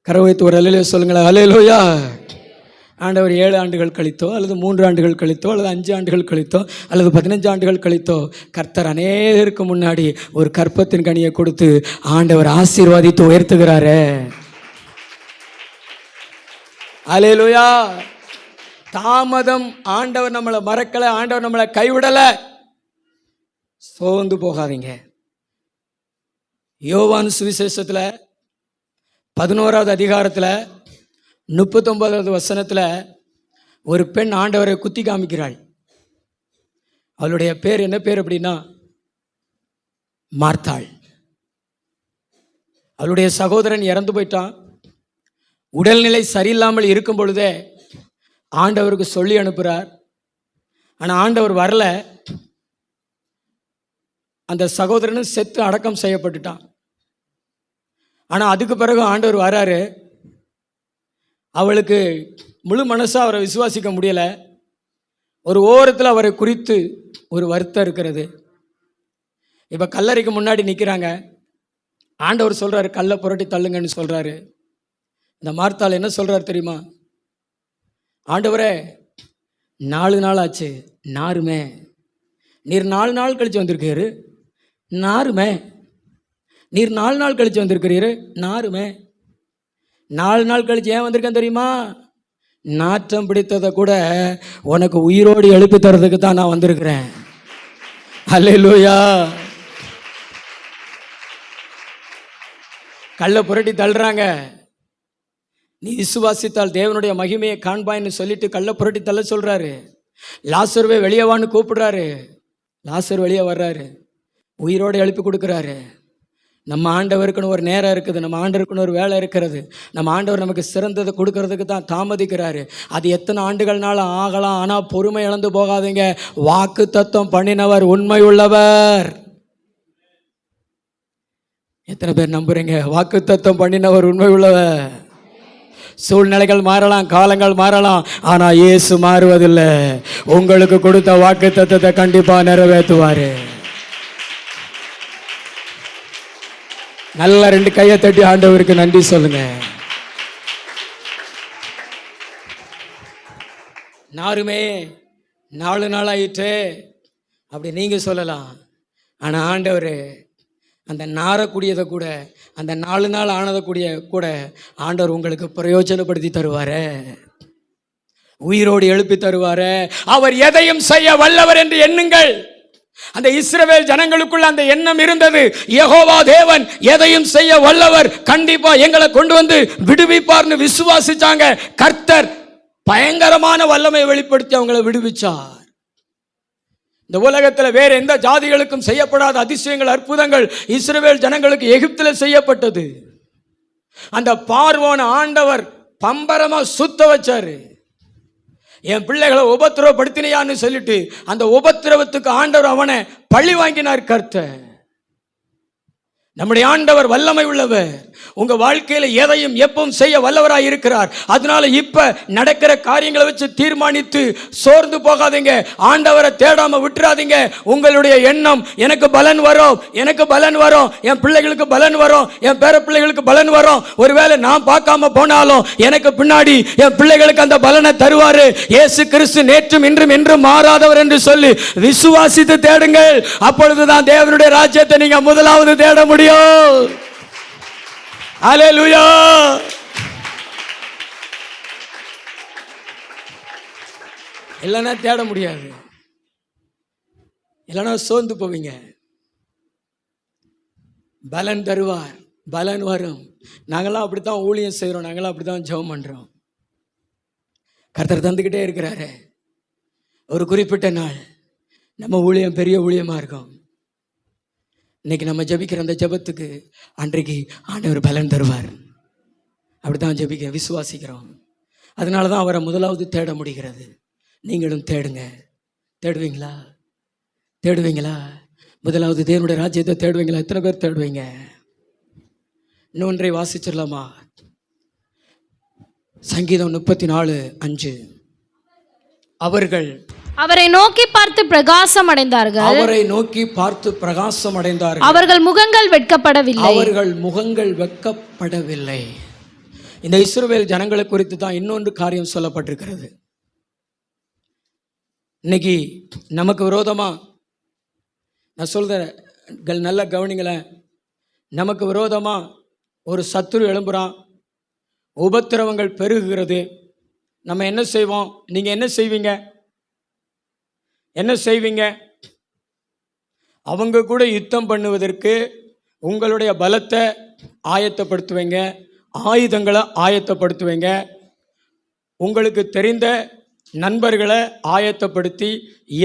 கரவைத்து ஒரு அல்லேலூயா சொல்லுங்களேன். அல்லேலூயா. ஆண்டவர் 7 ஆண்டுகள் கழித்தோ அல்லது 3 ஆண்டுகள் கழித்தோ அல்லது 5 ஆண்டுகள் கழித்தோ அல்லது 15 ஆண்டுகள் கழித்தோ கர்த்தர் அநேகருக்கு முன்னாடி ஒரு கற்பத்தின் கனியை கொடுத்து ஆண்டவர் ஆசீர்வாதித்து உயர்த்துகிறாரே. அல்லேலூயா. தாமதம் ஆண்டவர் நம்மளை மறக்கலை, ஆண்டவர் நம்மளை கைவிடலை. சோர்ந்து போகாதீங்க. யோவான் சுவிசேஷத்தில் 11வது அதிகாரத்தில் 39வது வசனத்தில் ஒரு பெண் ஆண்டவரை குத்தி காமிக்கிறாள். அவளுடைய பேர் என்ன பேர் அப்படின்னா மார்த்தாள். அவளுடைய சகோதரன் இறந்து போயிட்டான். உடல்நிலை சரியில்லாமல் இருக்கும் பொழுதே ஆண்டவருக்கு சொல்லி அனுப்புகிறார். ஆனால் ஆண்டவர் வரல. அந்த சகோதரனும் செத்து அடக்கம் செய்யப்பட்டுட்டான். ஆனால் அதுக்கு பிறகு ஆண்டவர் வராரு. அவளுக்கு முழு மனசாக அவரை விசுவாசிக்க முடியலை. ஒரு ஓரத்தில் அவரை குறித்து ஒரு வருத்தம் இருக்கிறது. இப்போ கல்லறைக்கு முன்னாடி நிற்கிறாங்க. ஆண்டவர் சொல்றாரு கல்லை புரட்டி தள்ளுங்கன்னு சொல்றாரு. இந்த மார்த்தாள் என்ன சொல்றாரு தெரியுமா? ஆண்டவரே 4 நாள் ஆச்சு, நாருமே. நீர் 4 நாள் கழிச்சு வந்திருக்காரு, நாருமே. நீர் 4 நாள் கழிச்சு வந்திருக்கிறீரு, நாருமே. 4 நாள் கழிச்சு ஏன் வந்திருக்கேன் தெரியுமா? நாற்றம் பிடித்ததை கூட உனக்கு உயிரோடு எழுப்பி தரதுக்கு தான் நான் வந்திருக்கிறேன். அல்லேலூயா. கல்லை புரட்டி தள்ளுறாங்க. நீ விசுவாசித்தால் தேவனுடைய மகிமையை காண்பாய்ன்னு சொல்லிட்டு கல்லை புரட்டி தள்ள சொல்றாரு. லாசருவே வெளியவான்னு கூப்பிடுறாரு. லாசர் வெளியே வர்றாரு, உயிரோடு எழுப்பி கொடுக்குறாரு. நம்ம ஆண்டவருக்குன்னு ஒரு நேரம் இருக்குது, நம்ம ஆண்டவருக்குன்னு ஒரு வேலை இருக்கிறது. நம்ம ஆண்டவர் நமக்கு சிறந்ததை கொடுக்கறதுக்கு தான் தாமதிக்கிறாரு. அது எத்தனை ஆண்டுகள்னாலும் ஆகலாம், ஆனால் பொறுமை இழந்து போகாதீங்க. வாக்கு தத்தம் பண்ணினவர் உண்மை உள்ளவர். எத்தனை பேர் நம்புறீங்க? வாக்கு தத்தம் பண்ணினவர் உண்மை உள்ளவர். சூழ்நிலைகள் மாறலாம், காலங்கள் மாறலாம், ஆனா இயேசு மாறுவதில்லை. உங்களுக்கு கொடுத்த வாக்கு தத்தத்தை கண்டிப்பா நிறைவேற்றுவாரு. நல்ல 2 கையை தட்டி ஆண்டவருக்கு நன்றி சொல்லுங்க. நாருமே 4 நாள் ஆயிற்று அப்படி நீங்க சொல்லலாம். ஆனா ஆண்டவர் அந்த நாரக்கூடியதை கூட, அந்த 4 நாள் ஆனதை கூட ஆண்டவர் உங்களுக்கு பிரயோஜனப்படுத்தி தருவாரு, உயிரோடு எழுப்பி தருவாரு. அவர் எதையும் செய்ய வல்லவர் என்று எண்ணுங்கள். அந்த இஸ்ரவேல் ஜனங்களுக்குள்ள அந்த எண்ணம் இருந்தது. யெகோவா தேவன் எதையும் செய்ய வல்லவர், கண்டிப்பா எங்களை கொண்டு வந்து விடுவிப்பார்னு விசுவாசிச்சாங்க. கர்த்தர் பயங்கரமான வல்லமை வெளிப்படுத்தி அவங்களை விடுவிச்சார். இந்த உலகத்தில் வேற எந்த ஜாதிகளுக்கும் செய்யப்படாத அதிசயங்கள், அற்புதங்கள் இஸ்ரவேல் ஜனங்களுக்கு எகிப்தில் செய்யப்பட்டது. அந்த பார்வோன் ஆண்டவர் பம்பரமா சுத்த வச்சாரு. என் பிள்ளைகளை உபத்திரவப்படுத்தினியான்னு சொல்லிட்டு அந்த உபத்திரவத்துக்கு ஆண்டவர் அவனை பழி வாங்கினார் கர்த்தர். நம்முடைய ஆண்டவர் வல்லமை உள்ளவர். உங்க வாழ்க்கையில எதையும் எப்பவும் செய்ய வல்லவராய் இருக்கிறார். அதனால இப்ப நடக்கிற காரியங்களை வச்சு தீர்மானித்து சோர்ந்து போகாதீங்க. ஆண்டவரை தேடாம விட்டுறாதீங்க. உங்களுடைய எண்ணம் எனக்கு பலன் வரும், எனக்கு பலன் வரும், என் பிள்ளைகளுக்கு பலன் வரும், என் பேர பிள்ளைகளுக்கு பலன் வரும். ஒருவேளை நான் பார்க்காம போனாலும் எனக்கு பின்னாடி என் பிள்ளைகளுக்கு அந்த பலனை தருவாரு. இயேசு கிறிஸ்து நேற்றும் இன்றும் என்றும் மாறாதவர் என்று சொல்லி விசுவாசித்து தேடுங்கள். அப்பொழுதுதான் தேவனுடைய ராஜ்யத்தை நீங்க முதலாவது தேட முடியும். அல்லேலூயா. இல்லைன்னா தேட முடியாது, இல்லைன்னா சோர்ந்து போவீங்க. பலன் தருவார், பலன் வரும். நாங்களாம் அப்படித்தான் ஊழியம் செய்கிறோம், நாங்களாம் அப்படித்தான் ஜெபம் பண்ணுறோம். கர்த்தர் தந்துக்கிட்டே இருக்கிறாரு. ஒரு குறிப்பிட்ட நாள் நம்ம ஊழியம் பெரிய ஊழியமாக இருக்கும். இன்னைக்கு நம்ம ஜெபிக்கிற அந்த ஜெபத்துக்கு அன்றைக்கு ஆண்டவர் பலன் தருவார். அப்படித்தான் ஜெபிக்க விசுவாசிக்கிறோம். அதனால தான் அவரை முதலாவது தேட முடிகிறது. நீங்களும் தேடுங்க. தேடுவீங்களா? தேடுவீங்களா? முதலாவது தேவனுடைய ராஜ்யத்தை தேடுவீங்களா? எத்தனை பேர் தேடுவீங்க? இன்னொன்றை வாசிச்சிடலாமா? சங்கீதம் 34:5. அவரை நோக்கி பார்த்து பிரகாசம் அடைந்தார்கள். அவரை நோக்கி பார்த்து பிரகாசம் அடைந்தார்கள். அவர்கள் முகங்கள் வெட்கப்படவில்லை. அவர்கள் முகங்கள் வெட்கப்படவில்லை. இந்த இஸ்ரவேல் ஜனங்களை குறித்து தான் இன்னொன்று காரியம் சொல்லப்பட்டிருக்கிறது. இன்னைக்கு நமக்கு விரோதமா, நான் சொல்றேன் நல்ல கவனிங்களேன், நமக்கு விரோதமா ஒரு சத்துரு எழும்புறான், உபத்திரவங்கள் பெருகுகிறது. நம்ம என்ன செய்வோம்? நீங்க என்ன செய்வீங்க? என்ன செய்வீங்க? அவங்க கூட யுத்தம் பண்ணுவதற்கு உங்களுடைய பலத்தை ஆயத்தப்படுத்துவீங்க, ஆயுதங்களை ஆயத்தப்படுத்துவீங்க, உங்களுக்கு தெரிந்த நண்பர்களை ஆயத்தப்படுத்தி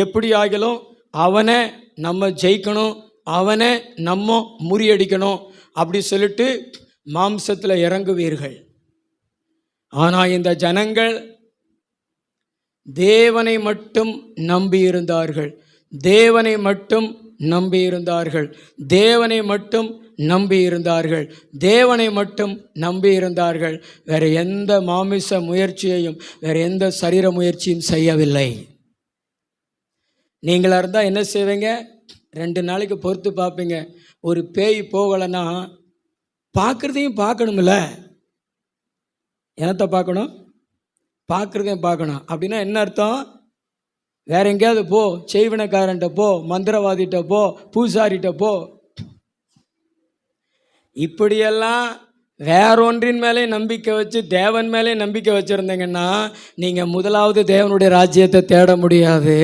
எப்படி ஆகிலும் அவனை நம்ம ஜெயிக்கணும், அவனை நம்ம முறியடிக்கணும் அப்படி சொல்லிட்டு மாம்சத்தில் இறங்குவீர்கள். ஆனால் இந்த ஜனங்கள் தேவனை மட்டும் நம்பியிருந்தார்கள், தேவனை மட்டும் நம்பியிருந்தார்கள், தேவனை மட்டும் நம்பியிருந்தார்கள், தேவனை மட்டும் நம்பியிருந்தார்கள். வேற எந்த மாமிச முயற்சியையும், வேற எந்த சரீர முயற்சியும் செய்யவில்லை. நீங்களா இருந்தால் என்ன செய்வீங்க? 2 நாளைக்கு பொறுத்து பார்ப்பீங்க. ஒரு பேய் போகலைன்னா பார்க்குறதையும் பார்க்கணும்ல. என்னத்தை பார்க்கணும்? பார்க்குறதையும் பார்க்கணும். அப்படின்னா என்ன அர்த்தம்? வேற எங்கேயாவது போ, செய்வினக்காரன்ட்ட போ, மந்திரவாதிட்ட போ, பூசாரிட்ட போ. இப்படியெல்லாம் வேறொன்றின் மேலே நம்பிக்கை வச்சு தேவன் மேலே நம்பிக்கை வச்சுருந்தீங்கன்னா நீங்கள் முதலாவது தேவனுடைய ராஜ்யத்தை தேட முடியாது.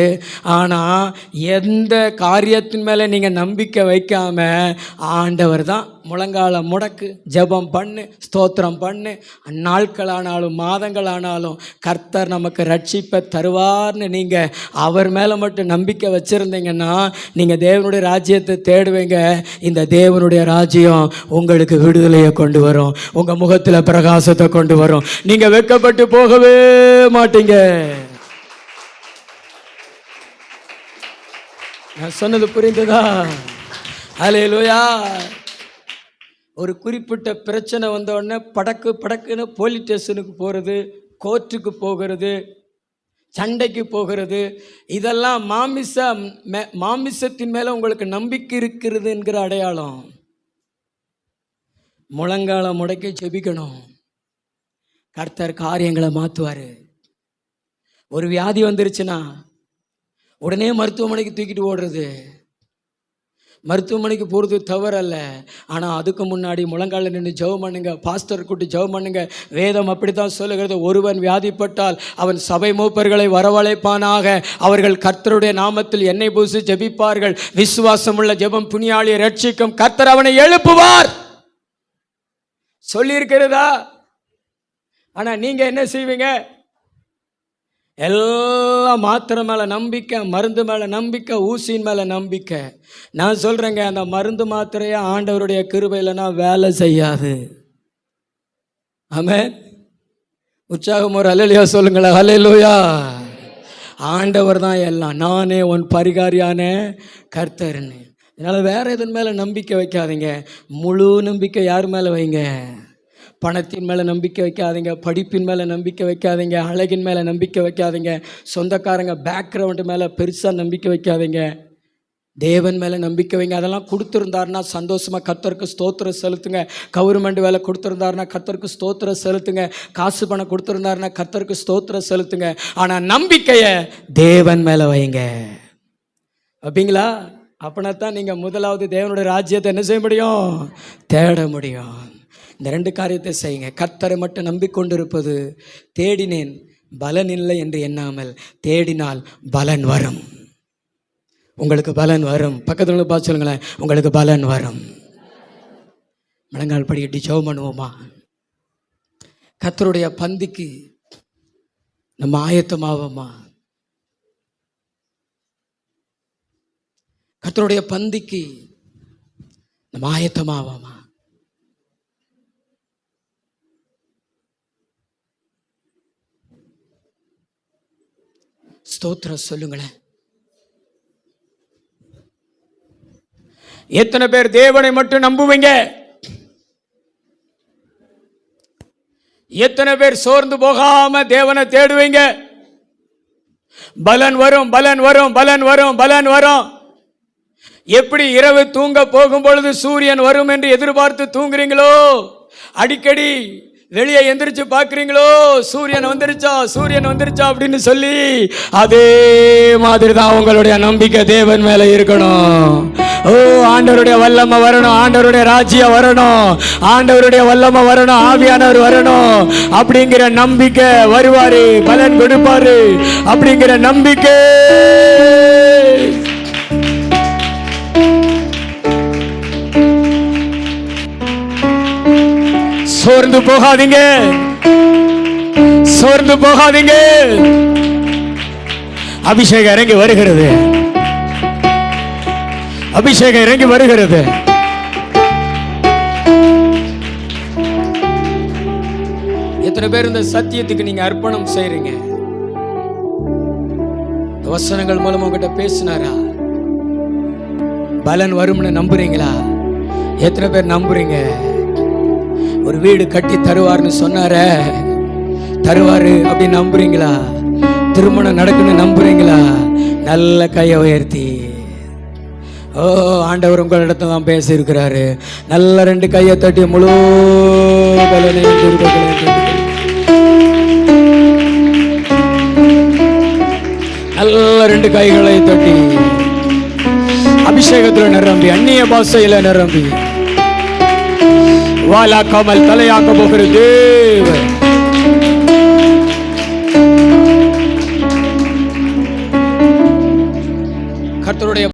ஆனால் எந்த காரியத்தின் மேலே நீங்கள் நம்பிக்கை வைக்காமல் ஆண்டவர் தான் முழங்கால முடக்கு, ஜெபம் பண்ணு, ஸ்தோத்திரம் பண்ணு, நாட்களானாலும் மாதங்களானாலும் கர்த்தர் நமக்கு ரட்சிப்பை தருவார்னு நீங்கள் அவர் மேலே மட்டும் நம்பிக்கை வச்சுருந்தீங்கன்னா நீங்கள் தேவனுடைய ராஜ்யத்தை தேடுவீங்க. இந்த தேவனுடைய ராஜ்யம் உங்களுக்கு விடுதலையை கொண்டு வரும், உங்கள் முகத்தில் பிரகாசத்தை கொண்டு வரும். நீங்கள் வெட்கப்பட்டு போகவே மாட்டீங்க. நான் சொன்னது புரிந்ததா? அல்லேலூயா. ஒரு குறிப்பிட்ட பிரச்சனை வந்த உடனே படக்குன்னு போலீஸ் ஸ்டேஷனுக்கு போகிறது, கோர்ட்டுக்கு போகிறது, சண்டைக்கு போகிறது, இதெல்லாம் மாமிசத்தின் மேலே உங்களுக்கு நம்பிக்கை இருக்கிறது என்கிற அடையாளம். முழங்கால முடக்கி ஜெபிக்கணும். கர்த்தர் காரியங்களை மாற்றுவார். ஒரு வியாதி வந்துருச்சுன்னா உடனே மருத்துவமனைக்கு தூக்கிட்டு ஓடுறது, மருத்துவமனைக்கு போகிறது தவறல்ல. ஆனால் அதுக்கு முன்னாடி முழங்கால நின்று ஜெபம் பண்ணுங்க, பாஸ்டர் கூட்டி ஜெபம் பண்ணுங்க. வேதம் அப்படி தான் சொல்லுகிறது, ஒருவன் வியாதிப்பட்டால் அவன் சபை மூப்பர்களை வரவழைப்பானாக, அவர்கள் கர்த்தருடைய நாமத்தில் எண்ணெய் பூசி ஜெபிப்பார்கள். விசுவாசமுள்ள ஜெபம் புண்ணியாளியை ரட்சிக்கும், கர்த்தர் அவனை எழுப்புவார் சொல்லியிருக்கிறதா? ஆனால் நீங்கள் என்ன செய்வீங்க? எல்லாம் மாத்திரை மேலே நம்பிக்கை, மருந்து மேலே நம்பிக்கை, ஊசியின் மேலே நம்பிக்கை. நான் சொல்கிறேங்க, அந்த மருந்து மாத்திரையை ஆண்டவருடைய கிருபை இல்லைன்னா வேலை செய்யாது. ஆமென். உற்சாகம் ஒரு அல்லேலூயா சொல்லுங்களேன். அல்லேலூயா. ஆண்டவர் தான் எல்லாம். நானே உன் பரிகாரியான கர்த்தர்னு. அதனால் வேறு எதன் மேலே நம்பிக்கை வைக்காதீங்க. முழு நம்பிக்கை யார் மேலே வைங்க? பணத்தின் மேலே நம்பிக்கை வைக்காதீங்க, படிப்பின் மேலே நம்பிக்கை வைக்காதீங்க, அழகின் மேலே நம்பிக்கை வைக்காதீங்க, சொந்தக்காரங்க பேக்ரவுண்டு மேலே பெருசாக நம்பிக்கை வைக்காதீங்க. தேவன் மேலே நம்பிக்கை வைங்க. அதெல்லாம் கொடுத்துருந்தாருன்னா சந்தோஷமாக கர்த்தருக்கு ஸ்தோத்திரம் செலுத்துங்க. கவர்மெண்ட் வேலை கொடுத்துருந்தாருன்னா கர்த்தருக்கு ஸ்தோத்திரம் செலுத்துங்க. காசு பணம் கொடுத்துருந்தாருன்னா கர்த்தருக்கு ஸ்தோத்திரம் செலுத்துங்க. ஆனால் நம்பிக்கையை தேவன் மேலே வைங்க. அப்படிங்களா? அப்படின்னா தான் நீங்கள் முதலாவது தேவனுடைய ராஜ்யத்தை என்ன செய்ய முடியும்? தேட முடியும். இந்த ரெண்டு காரியத்தை செய்யுங்க. கர்த்தரை மட்டும் நம்பிக்கொண்டிருப்பது. தேடினேன் பலன் இல்லை என்று எண்ணாமல் தேடினால் பலன் வரும். உங்களுக்கு பலன் வரும். பக்கத்தில் பார்த்து சொல்லுங்களேன், உங்களுக்கு பலன் வரும். முழங்கால் படிக்கட்டி ஜெபம் பண்ணுவோமா? கர்த்தருடைய பந்திக்கு நம்ம ஆயத்தமாவோமா? கர்த்தருடைய பந்திக்கு நம்ம ஆயத்தமாவோமா? ஸ்தோத்திரம் சொல்லுங்களேன். எத்தனை பேர் தேவனை மட்டும் நம்புவீங்க? எத்தனை பேர் சோர்ந்து போகாம தேவனை தேடுவீங்க? பலன் வரும், பலன் வரும், பலன் வரும், பலன் வரும். எப்படி இரவு தூங்க போகும் பொழுது சூரியன் வரும் என்று எதிர்பார்த்து தூங்குறீங்களோ, அடிக்கடி வெளியே எந்திரிச்சு பார்க்குறீங்களோ, சூரியன் வந்துருச்சா, சூரியன் வந்துருச்சா அப்படின்னு சொல்லி, அதே மாதிரி தான் உங்களுடைய நம்பிக்கை தேவன் மேலே இருக்கணும். ஓ, ஆண்டவருடைய வல்லமை வரணும், ஆண்டவருடைய ராஜ்யம் வரணும், ஆண்டவருடைய வல்லமை வரணும், ஆவியானவர் வரணும் அப்படிங்கிற நம்பிக்கை. வருவாரு, பலன் கொடுப்பாரு அப்படிங்கிற நம்பிக்கை. சோர்ந்து போகாதீங்க, சோர்ந்து போகாதீங்க. அபிஷேகம் இறங்கி வருகிறது, அபிஷேகம் இறங்கி வருகிறது. எத்தனை பேர் இந்த சத்தியத்துக்கு நீங்க அர்ப்பணம் செய்றீங்க? வசனங்கள் மூலம் உங்ககிட்ட பேசினாரா? பலன் வரும்னு நம்புறீங்களா? எத்தனை பேர் நம்புறீங்க? ஒரு வீடு கட்டி தருவார்னு சொன்னார, தருவாரு அப்படின்னு நம்புறீங்களா? திருமணம் நடக்குன்னு நம்புறீங்களா? நல்ல கையை உயர்த்தி. ஓ, ஓ, ஆண்டவர் உங்களிடத்துல தான் பேசி இருக்கிறாரு. நல்ல 2 கையை தட்டி முழு பலனையும் கிருபைகளையும் தட்டி, நல்ல 2 கைகளை தட்டி அபிஷேகத்தில் நிரம்பி அந்நிய பாஷையில நிரம்பி வாலாக்காமல் தலையாக்க போகிறது.